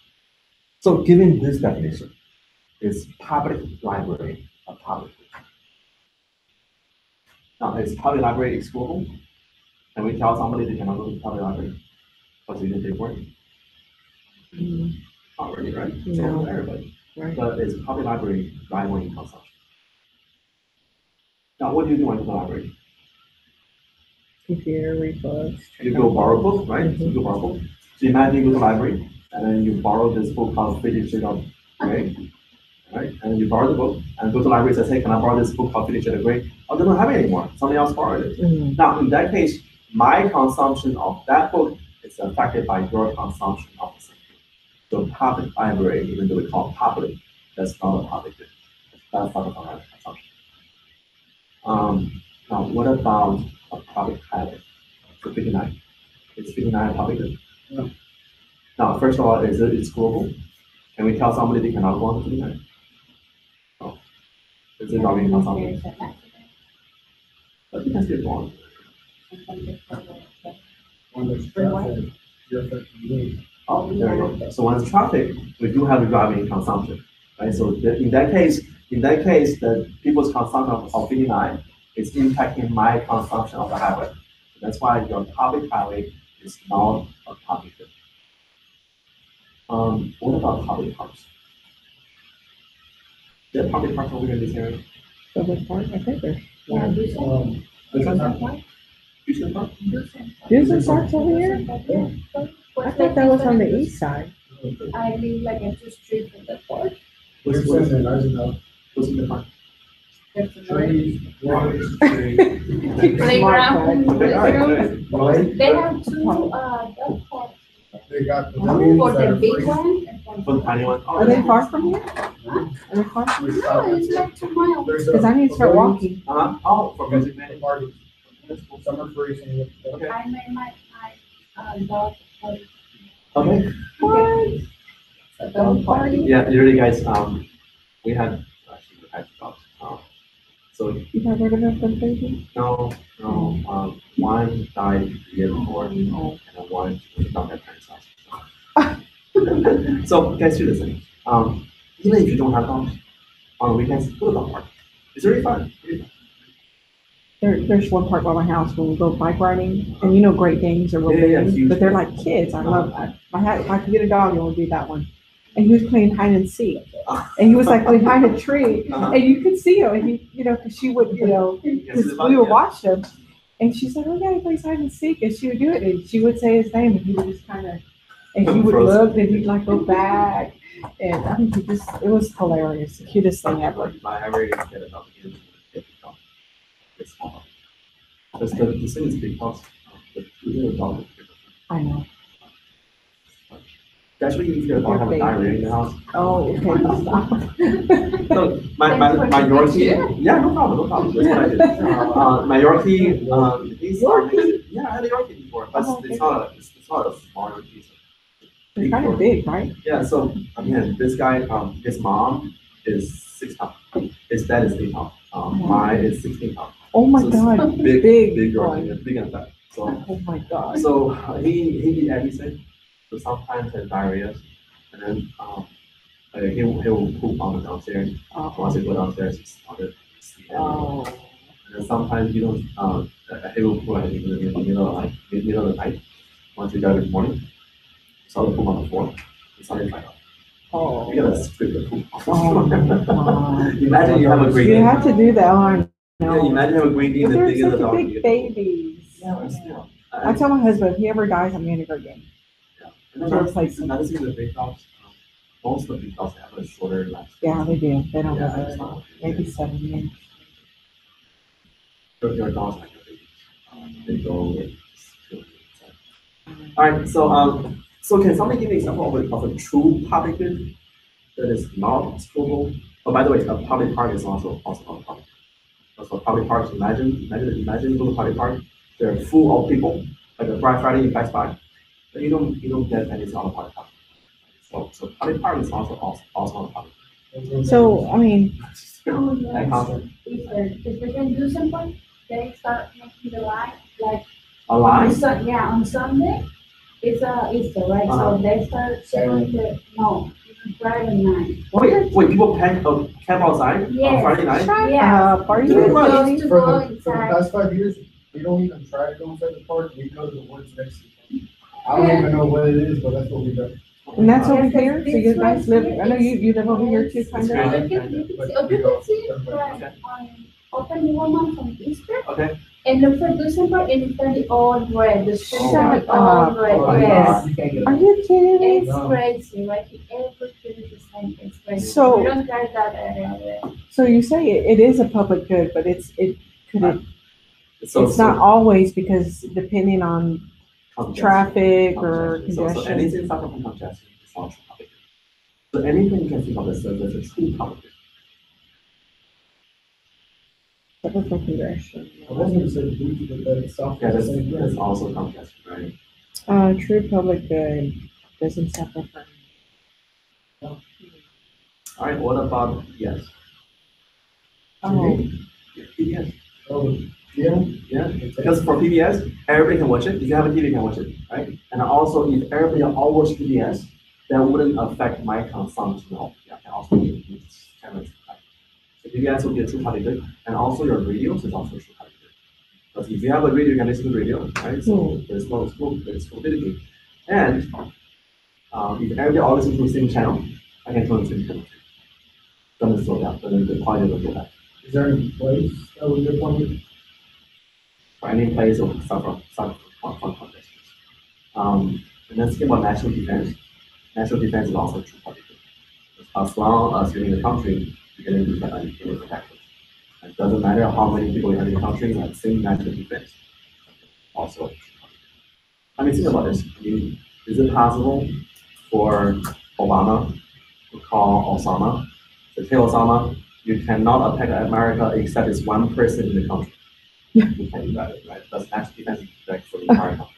S1: So given this definition, is public library a public good? Now, is public library excludable? Can we tell somebody they cannot go to the public library because they didn't pay for it? Not really, right? It's open to everybody.
S2: Right.
S1: But is public library rivaling consumption? Now, what do you do when you go to the library?
S2: Computer, read books.
S1: You go borrow a book, right?
S2: Mhm.
S1: You go borrow a book. So imagine you go to the library and then you borrow this book called 50 Shades of Grey, right? And you borrow the book and go to the library and says, hey, can I borrow this book called 50 Shades of Grey? Oh, they don't have it anymore. Somebody else borrowed it.
S2: Mhm.
S1: Now, in that case, my consumption of that book is affected by your consumption of the same book. So public library, even though we call it public, that's not a public good. That's not a public consumption. Now, what about a public highway? So 59. Is 59 a public good?
S3: No.
S1: Now, first of all, it's global? Can we tell somebody they cannot go on 59? No. Is it driving consumption? But you can still go on.
S3: When there's traffic, you're affecting me.
S1: Oh, there you go. So when it's traffic, we do have driving consumption, right? So in that case, the people's consumption of 59 is impacting my consumption of the highway. So that's why your public highway is not a public good. What about public parks? There are public parks over here in this area.
S2: Public park, I think there's.
S1: Which one? Houston Park?
S2: There's parks over here? I thought that was on the east side.
S4: I live like a 2 street from the port.
S1: What's in the park?
S4: There's a
S3: Trees, waters,
S4: playground.
S1: Okay, all right, good.
S4: They have 2 dog parks.
S3: they got
S4: For the
S3: pavilions that
S4: big
S3: are free.
S4: one and
S1: For the tiny one. Oh,
S2: Are they far from here? Every class?
S3: We
S4: No,
S3: stop.
S4: it's like 2 miles.
S3: There's
S2: Because I need to start walking.
S1: Oh, for music man.
S3: Party. Summer free.
S1: Okay.
S4: I made my dog party.
S1: Okay.
S2: What?
S4: A dog party.
S1: Yeah, usually guys, we had actually we had dogs. So
S2: You never heard of it from baby?
S1: no, one died the year before, and one was not at parents' house. So guys, do listen. Even if you don't have dogs, on the weekends, go to the dog park. It's really fun. Really fun.
S2: There's one park by my house when we go bike riding, and you know Great Danes are real
S1: Yeah,
S2: big,
S1: huge.
S2: but they're like kids. I love that. If I could get a dog, it would be that one. And he was playing hide and seek, and he was like behind a tree, and you could see him, and he, because she would, because we would watch him, and she's like, oh yeah, he plays hide and seek, and she would do it, and she would say his name, and he would just kind of, and he would look, and he'd like go back, and I mean, it was hilarious, the cutest thing ever.
S1: If I ever get a dog, it's small. Because the thing is big house. The little dog is bigger.
S2: I know.
S1: Especially if your dog have a diarrhea in the house.
S2: Oh, okay, stop.
S1: So my Yorkie, yeah, no problem. That's what I did. My Yorkie, he's yeah, I had a Yorkie before, but it's not a small Yorkie.
S2: They're kind of big, right?
S1: Yeah, so again, this guy, his mom is 6 pounds. His dad is 8 pounds. Mine is 16 pounds.
S2: Oh my
S1: So it's
S2: God,
S1: big
S2: big
S1: Yorkie,
S2: one.
S1: big and fat. So
S2: Oh my God.
S1: so he eat everything. So sometimes has diarrhea, and then he will poop on the downstairs. Once he go downstairs, he started sleeping.
S2: Oh.
S1: And then sometimes you don't he will poop like in the middle of the night. Once you got in the morning, he started poop on the floor. He started like,
S2: Oh.
S1: you gotta spit the poop.
S2: Oh my God.
S1: Imagine you have a green.
S2: You have to do that. Oh, I know.
S1: Yeah, imagine you have a green bean,
S2: But
S1: the
S2: they're
S1: bigger the
S2: such
S1: dog.
S2: big babies.
S1: Yeah, but still.
S2: I tell my husband, if he ever dies, I'm going to go get him.
S1: And then another thing with big dogs, most of the big dogs have a shorter lifespan.
S2: Yeah, they do. They don't
S1: Yeah,
S2: live very
S1: it's
S2: long.
S1: not-
S2: Maybe 7 years.
S1: Your dogs like a baby. They go with all right, so can somebody give me an example of a true public good that is not scalable? Oh, by the way, a public park is also a public. So public parks, imagine you go to a public park, they're full of people, like a Black Friday in Best Buy, but you don't get any sort of public park. So public park is also a public.
S2: So, I mean,
S4: Oh,
S1: That
S4: yes.
S1: concept.
S4: If we can do something, they start making the line, like,
S1: A line?
S4: on Sunday, it's Easter, right?
S1: Uh-huh.
S4: So they start going to, no, Friday night.
S1: Wait, people camp outside on
S4: Yes.
S1: Friday night?
S2: shut
S4: Yeah.
S2: up. Are you
S1: Too much.
S2: kidding?
S4: To
S3: For
S4: go
S3: the
S4: inside.
S3: past 5 years, we don't even try to go inside the park, we go to the woods next to it. I don't even know what it is, but that's what we do.
S2: And that's over
S4: Yes,
S2: here? So you
S4: this
S2: guys
S4: right
S2: live,
S4: here
S2: I know
S4: is-
S2: you live over here too,
S1: It's
S2: kind
S1: great.
S2: of?
S4: You can see it, like, on open woman from Easter,
S1: Okay.
S4: and look for December, and it's gonna be all red, the streets
S1: Shut
S4: are all
S2: up.
S4: red,
S1: Oh my
S4: yes.
S2: Are you kidding me?
S4: It's crazy, like, every street is the same, it's crazy.
S2: So-
S4: We don't get that area there.
S2: So you say it is a public good, but it's
S1: So
S2: not always because depending on
S1: congestion.
S2: traffic or
S1: Congestion. So
S2: congestion.
S1: anything suffering from congestion is also public. So anything you can think of as a true public.
S2: Public congestion.
S3: I wasn't gonna say booty, but that itself.
S1: Yeah, that's also congestion, right?
S2: True public good doesn't suffer from.
S1: All right, what about yes?
S2: Oh,
S1: PBS.
S3: Oh, yeah.
S1: Yeah, because for PBS, everybody can watch it. If you have a TV, you can watch it, right? And also, if everybody all watch PBS, that wouldn't affect my consumption of. Yeah, can also be channels. Right? So PBS will be a true public good, and also your radios is also a true public good. Because if you have a radio, you can listen to radio, right? So there's no smoke, there's mobility. And if everybody all listen to the same channel, I can turn the same channel. Doesn't slow down, then the quality will go back.
S3: Is there any place that would be appointed?
S1: For any place of suffer from congestion. And then speaking about national defense is also true public good. As long as you're in the country, you're going to be protected. It doesn't matter how many people you have in the country, like same national defense. Also, I mean, think about this. I mean, is it possible for Obama to call Osama to kill Osama, you cannot attack America except it's one person in the country. You can do that, right? That's actually defense like for the entire country.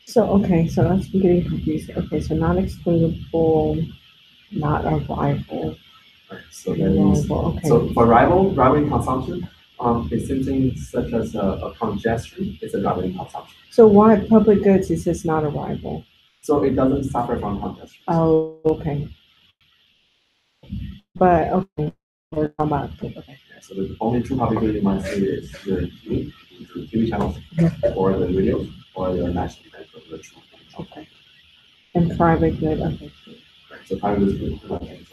S2: So, okay, so that's getting confused. Okay, so not excludable, not a rival.
S1: Right, so that means,
S2: Rival, okay.
S1: so for rival in consumption, it's something such as a congestion, it's a rival in consumption.
S2: So why public goods is this not a rival?
S1: So it doesn't suffer from congestion.
S2: Oh, okay. But, okay, we're talking about, okay.
S1: Yeah, so the only two public good you might see is your TV channels, or the radio, or the national defense, or the true.
S2: Okay. And private good, okay.
S1: Right, so private is good.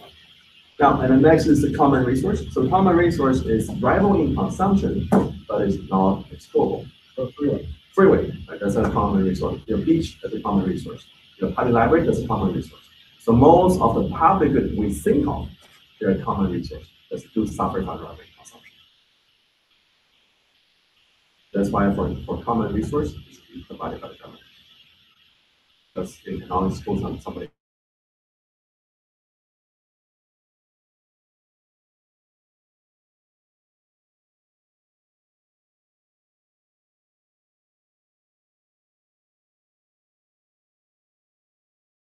S1: Now, and the next is the common resource. So common resource is rival in consumption, but it's not excludable.
S3: So freeway.
S1: Freeway, right, that's a common resource. Your beach, that's a common resource. Your public library, that's a common resource. So most of the public good we think of, they're a common resource. That do suffer from rival in consumption. That's why for common resource, it's provided by the government. Because it can only school somebody.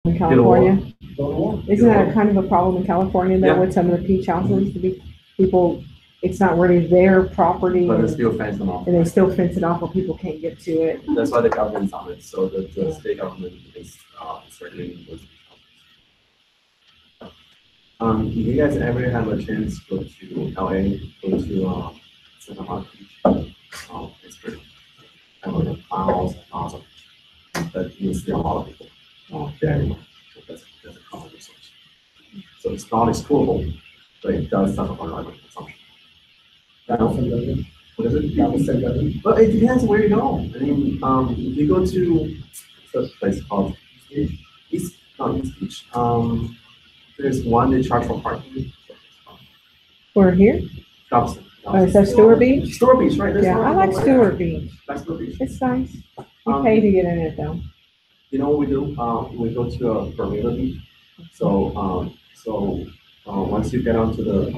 S2: In California,
S3: Don't
S2: isn't that kind of a problem in California though
S1: Yeah.
S2: with some of the beach houses? To be people, it's not really their property
S1: But it's
S2: and
S1: still fence them off.
S2: they still fence it off, but people can't get to it.
S1: That's why the government's on it, so the state government is regulating those. If you guys ever have a chance to go to LA, go to Santa Monica Beach, it's pretty. I know the miles and miles of, but you see a lot of people
S2: Oh,
S1: there. So that's a common resource. So it's not excludable, but it does suffer from rival consumption. Now, what is it? But it depends where you go. I mean, if you go to a place called East Beach, there's one they charge for parking.
S2: We're here?
S1: Dobson.
S2: Is that Stewart Beach?
S1: Stewart Beach, right? There's
S2: Yeah,
S1: one
S2: I like
S1: over
S2: Stewart
S1: there.
S2: Beach.
S1: Like Stewart Beach.
S2: It's nice. You
S1: Um,
S2: pay to get in it though.
S1: You know what we do? We go to a Bermuda Beach. So, once you get onto the,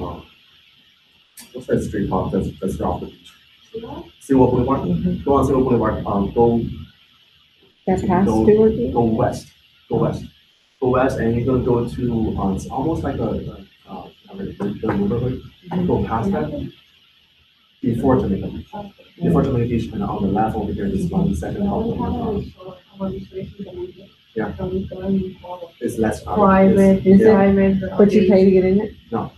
S1: what's that street called? That's off the beach. Silver Boulevard.
S2: Mhm.
S1: Go on Silver Boulevard. Go
S2: That past
S1: go-
S2: Stewart Beach?
S1: go west. Go west, and you're gonna go to it's almost like the neighborhood. Go past that before Jamaica Beach. Before Jamaica Beach, and on the left over here, this one second house. Yeah. It's less crowded.
S2: Private,
S1: It's- yeah.
S2: private, but you pay to get in it?
S1: Um,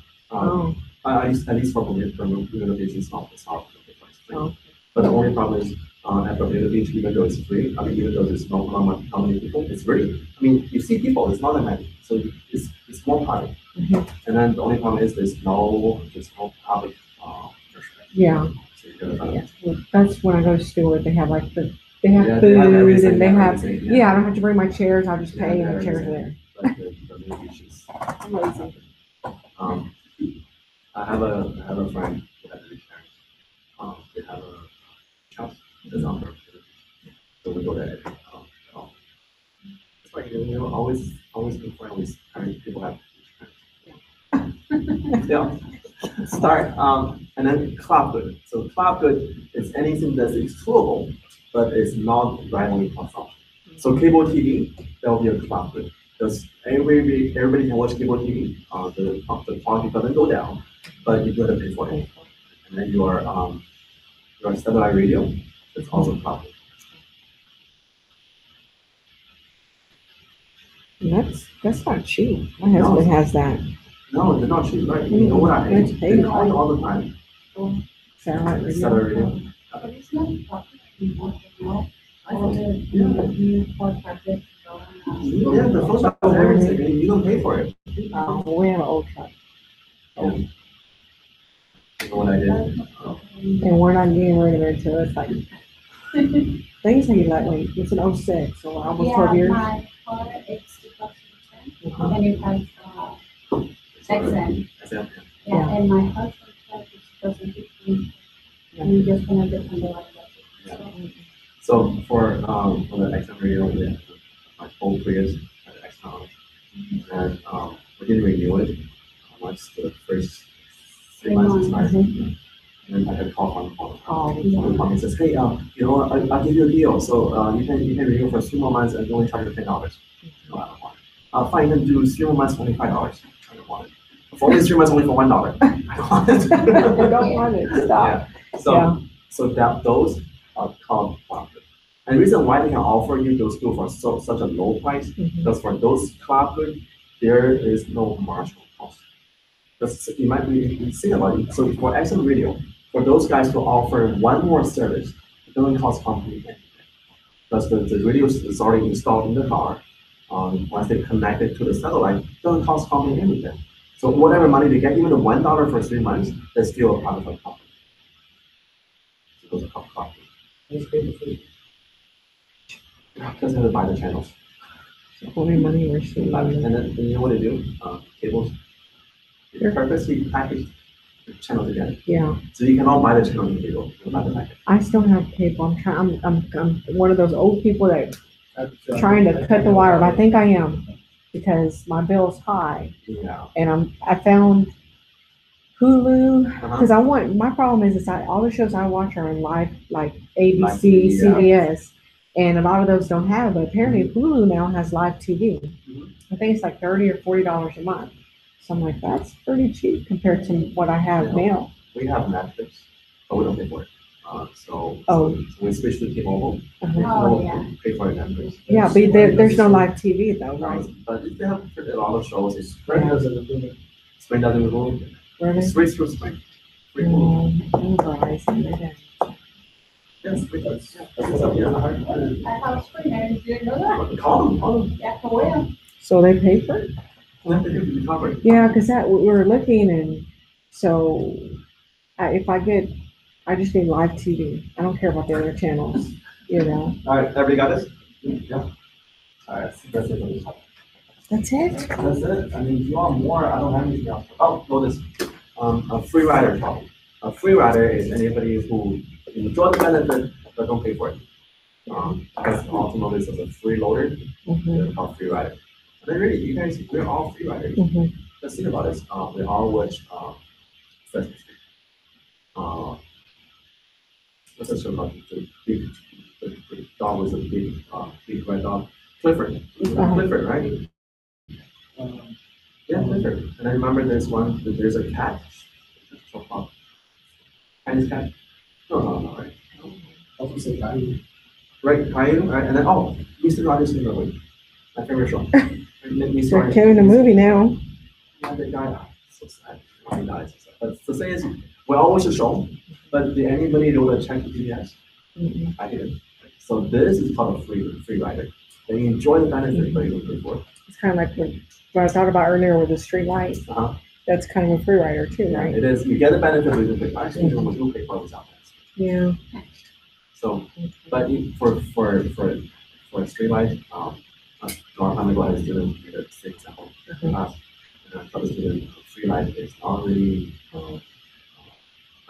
S2: Oh,
S1: at least for Bermuda Beach, it's not the difference.
S2: Oh.
S1: But the only problem is, at Bermuda Beach, even though it's free, I mean, even though there's not how many people, it's free. I mean, you see people, it's not that many, so it's more private.
S2: Mhm.
S1: And then the only problem is there's no public,
S2: yeah,
S1: So you gotta find-
S2: yeah. Well, that's when I go to Stewart, they have like they have
S1: Yeah,
S2: food
S1: they have everything,
S2: and they have,
S1: everything,
S2: yeah, I don't have to bring my chairs, I'll just
S1: Yeah,
S2: pay
S1: they
S2: and
S1: have
S2: the chairs are
S1: everything.
S2: there.
S1: But the Bermuda Beach is,
S2: Amazing.
S1: I have a friend who has a rich parents. They have a house that's on Bermuda Beach. So we go there. It's like, always be friendly with parents, people have rich parents. Yeah. Start, and then club good. So club good is anything that's excludable, but it's not rivaling consumption. So cable TV, that will be a club good. Because everybody can watch cable TV. The quality doesn't go down, but you gotta pay for it. And then your satellite radio, it's also club good.
S2: And that's not cheap. My husband has that.
S1: No, they're not cheap, right? You know what I
S2: It's
S1: hate?
S2: paid.
S1: They call you all the time.
S2: Satellite radio.
S1: Satellite radio.
S4: But it's not popular anymore, you know? All the new podcast.
S1: Yeah, the phone bill, everything, you don't pay for it.
S2: We have an old truck
S1: You know what I did?
S2: and we're not getting rid of it until it's like, things are like, it's an '06, so almost 12 years.
S4: My car, it's 2010, and it has, XM.
S1: XM.
S4: Yeah, and my husband's car is 2015, and we just gonna get under like that.
S1: Yeah. So for the XM radio, my whole Prius had XM, and we didn't renew it. once the first 3 months expired. And then I had a call from the company says, hey, I'll give you a deal. So you can renew for 3 more months and only charge you $10. No, I don't want it. Fine, then do 3 more months, only $5. I don't want it. For only 3 months, only for $1. I don't want it.
S2: I don't want it, stop.
S1: Yeah. So those are called club goods. And the reason why they can offer you those goods for such a low price, because for those club goods, there is no marginal cost. Because you might be think about it. So for XM Radio, for those guys to offer one more service, it doesn't cost company anything. Because the radio is already installed in the car. Once they connect it to the satellite, it doesn't cost company anything. So whatever money they get, even the $1 for 3 months, they're still a part of the company. So those are called club goods. Because they have to buy the channels.
S2: Only money we're seeing.
S1: And then you know what they do? Cables. They purposely package the channel together.
S2: Yeah.
S1: So you can all buy the channel in cable. You buy the package.
S2: I still have cable. I'm one of those old people that trying to cut the wire. But I think I am because my bill's high.
S1: Yeah.
S2: And I found Hulu because my problem is all the shows I watch are in live, like ABC, CBS. And a lot of those don't have it, but apparently Hulu now has live TV. I think it's like $30 or $40 a month. So I'm like, that's pretty cheap compared to what I have now.
S1: We have Netflix, but we don't pay for it. So we switched to T-Mobile. We pay for Netflix.
S2: Yeah, but there's no live TV though, right?
S1: But they have a lot of shows.
S3: Spring doesn't do it.
S1: Spring doesn't do it.
S2: Really?
S1: Switch to Spring.
S2: Verizon.
S1: Yes, we does.
S4: I have Spring, I didn't know that.
S1: Call them.
S4: Yeah, for real.
S2: So they pay for it?
S1: Covered.
S2: Yeah, because we were looking, and so if I just need live TV. I don't care about the other channels,
S1: All right, everybody got this? Yeah. All right, that's it for this topic.
S2: That's it?
S1: That's it. I mean, if you want more, I don't have anything else. Oh, notice, a free rider problem. A free rider is anybody who enjoy the benefit but don't pay for it. Because ultimately it's a freeloader, they're called free rider. And then really, you guys, we're all free riders. Let's think about this. We all watch Sesame Street. What's that show called? The dog was a big red dog. Clifford. Clifford, right? Yeah, Clifford. And I remember there's a cat. Chinese cat. No, right?
S3: I was say Caillou.
S1: Right, Caillou, right? And then, Mr. Rogers' Neighborhood. My favorite show.
S2: They're killing the movie now.
S1: Yeah, the guy, so sad. He died, so sad. But the thing is, we all watch the show, but did anybody know that check the PBS? I didn't. So this is called a free rider. They enjoy the benefit, but you don't pay for it.
S2: It's kind of like what I thought about earlier with the street light. That's kind of a free rider too, right?
S1: It is. You get the benefit, but you don't pay for it. Actually, you don't pay for it without that.
S2: Yeah.
S1: So, but for street light, a long time ago, I was doing the same example in class, and I told the student free light is not really a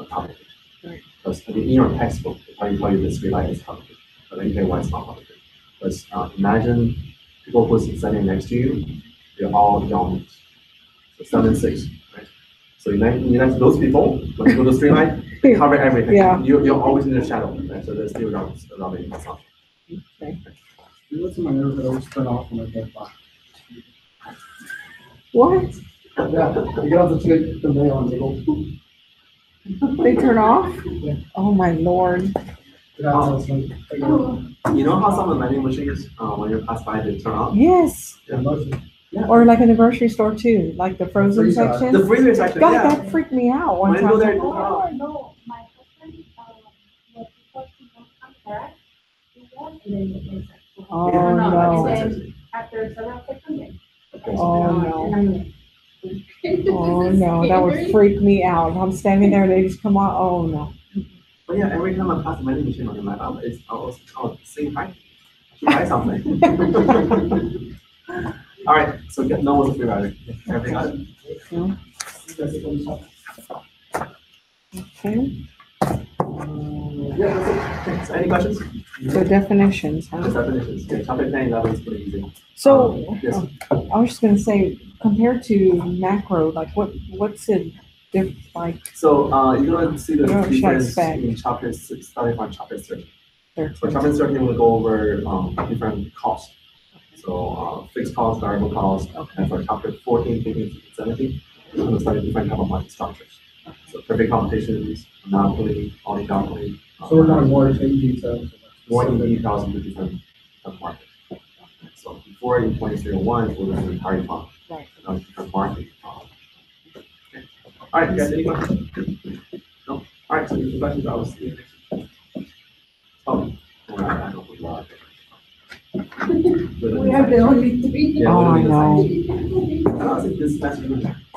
S1: topic.
S2: Right.
S1: Because I mean, in your textbook, they tell you this free light is complicated, but then you say why it's not complicated. Because imagine people who's standing next to you, they're all young, so 7 and 6, right? So you next to those people, when you go to street light, they cover everything.
S2: Yeah.
S1: You're always in the shadow, right? So there's still around the consumption.
S2: Okay.
S3: What's in my nerve that always turn off when I get by?
S2: What?
S3: Yeah, I get off the mail and they go.
S2: They turn off?
S3: Yeah.
S2: Oh my Lord.
S3: You know
S1: how some of the vending machines, when you pass by, they turn off?
S2: Yes.
S1: Yeah.
S2: Or like in the grocery store too, like the frozen section.
S1: The freezer section,
S2: God,
S1: yeah.
S2: that freaked me out one
S1: When you
S2: time.
S1: go there,
S4: No, my husband, was supposed to go contract, and then
S2: Oh,
S4: no.
S2: no.
S4: And then after several seconds,
S2: Oh, no.
S4: and I'm
S2: Oh, no, that would freak me out. I'm standing there and they just come on. Oh, no.
S1: But yeah, every time I pass the vending machine on my map, it's always same price. I should buy something. All right, so no one's a free rider. Everything got it?
S2: Okay.
S1: Yeah, that's it. So any questions?
S2: So definitions, huh?
S1: Just definitions. Yeah, topic 10, that was pretty easy.
S2: So
S1: Yes.
S2: I was just gonna say, compared to macro, like what's it like?
S1: So you're going to see the
S2: What should I
S1: difference
S2: expect?
S1: in chapter 6, starting from chapter 13.
S2: Thirteen.
S1: So chapter 13 will go over different costs. So fixed costs, variable costs, and for chapter 14, 15, 17, we're going to study different type of market structures. So perfect competitions, monopoly, oligopoly.
S3: So we're going more in detail.
S1: More in details into different markets. So before in 2301, we're going to entire fund.
S2: Right.
S1: Different market. Okay. All right, you guys, any questions? No? All right, so any questions? I will see you next week. Oh, I don't believe that.
S4: We have the only three.
S1: Yeah,
S2: Oh, I know.
S1: I think this match is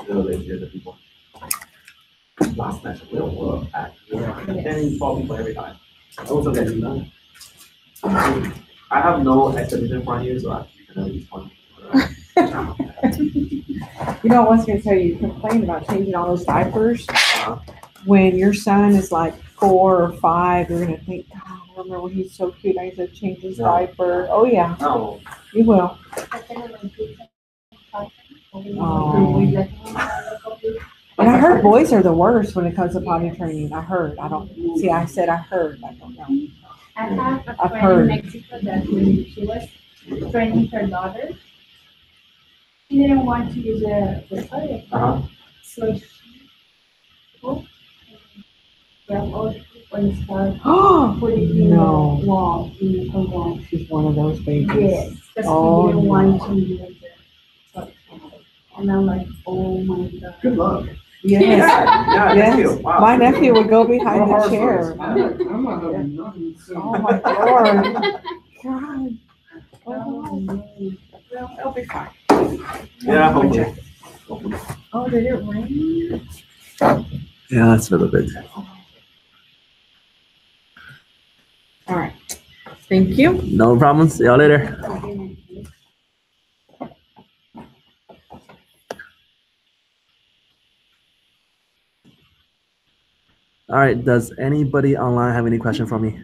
S1: really the people. Last match will act. And 12 people every time. Also get you done. I have no expectation from you, so I can only respond.
S2: You know, I was gonna tell you, you complained about changing all those diapers. When your son is like 4 or 5, you're gonna think, God, I remember when he's so cute, I used to change his diaper. Oh yeah,
S1: No.
S2: you will. And I heard boys are the worst when it comes to potty training. I heard. I don't see. I said I heard. I don't know.
S4: I have a
S2: I've
S4: friend
S2: heard.
S4: in Mexico that when she was training her daughter, she didn't want to use the toilet. So she grabbed all the poop and started
S2: Oh
S4: putting it in
S2: no!
S4: the wall, in her wall.
S2: She's one of those babies.
S4: Yes, because
S2: Oh,
S4: he didn't
S2: no.
S4: want to use the toilet. And I'm like, oh my God.
S3: Good luck.
S2: Yes.
S1: Yeah,
S2: Yes.
S1: wow.
S2: My nephew would go behind the chair.
S3: I'm not having nothing soon.
S2: Oh my Lord! God.
S4: Oh, no.
S2: Well, it'll be fine.
S1: Yeah, hopefully.
S4: Oh, did it rain?
S1: Yeah, it's a little bit.
S2: All right. Thank you.
S1: No problem. See y'all later. All right. Does anybody online have any question for me?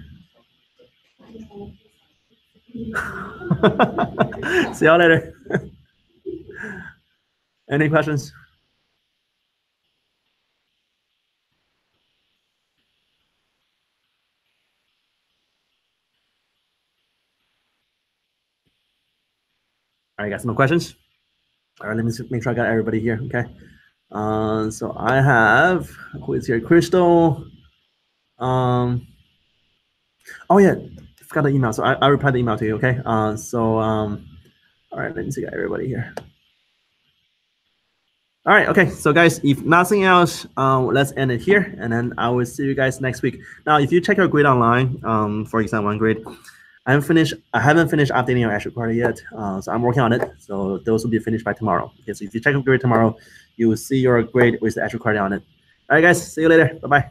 S1: See y'all later. Any questions? All right, guys, no questions? All right, let me make sure I got everybody here, okay? So I have, who is here? Crystal. Oh yeah, I forgot the email. So I replied the email to you, okay? All right, let me see, got everybody here. All right, okay, so guys, if nothing else, let's end it here, and then I will see you guys next week. Now, if you check your grade online, for exam 1 grade, I haven't finished updating your actual quarter yet, so I'm working on it. So those will be finished by tomorrow. Okay, so if you check your grade tomorrow, you will see your grade with the actual quarter on it. All right, guys, see you later. Bye-bye.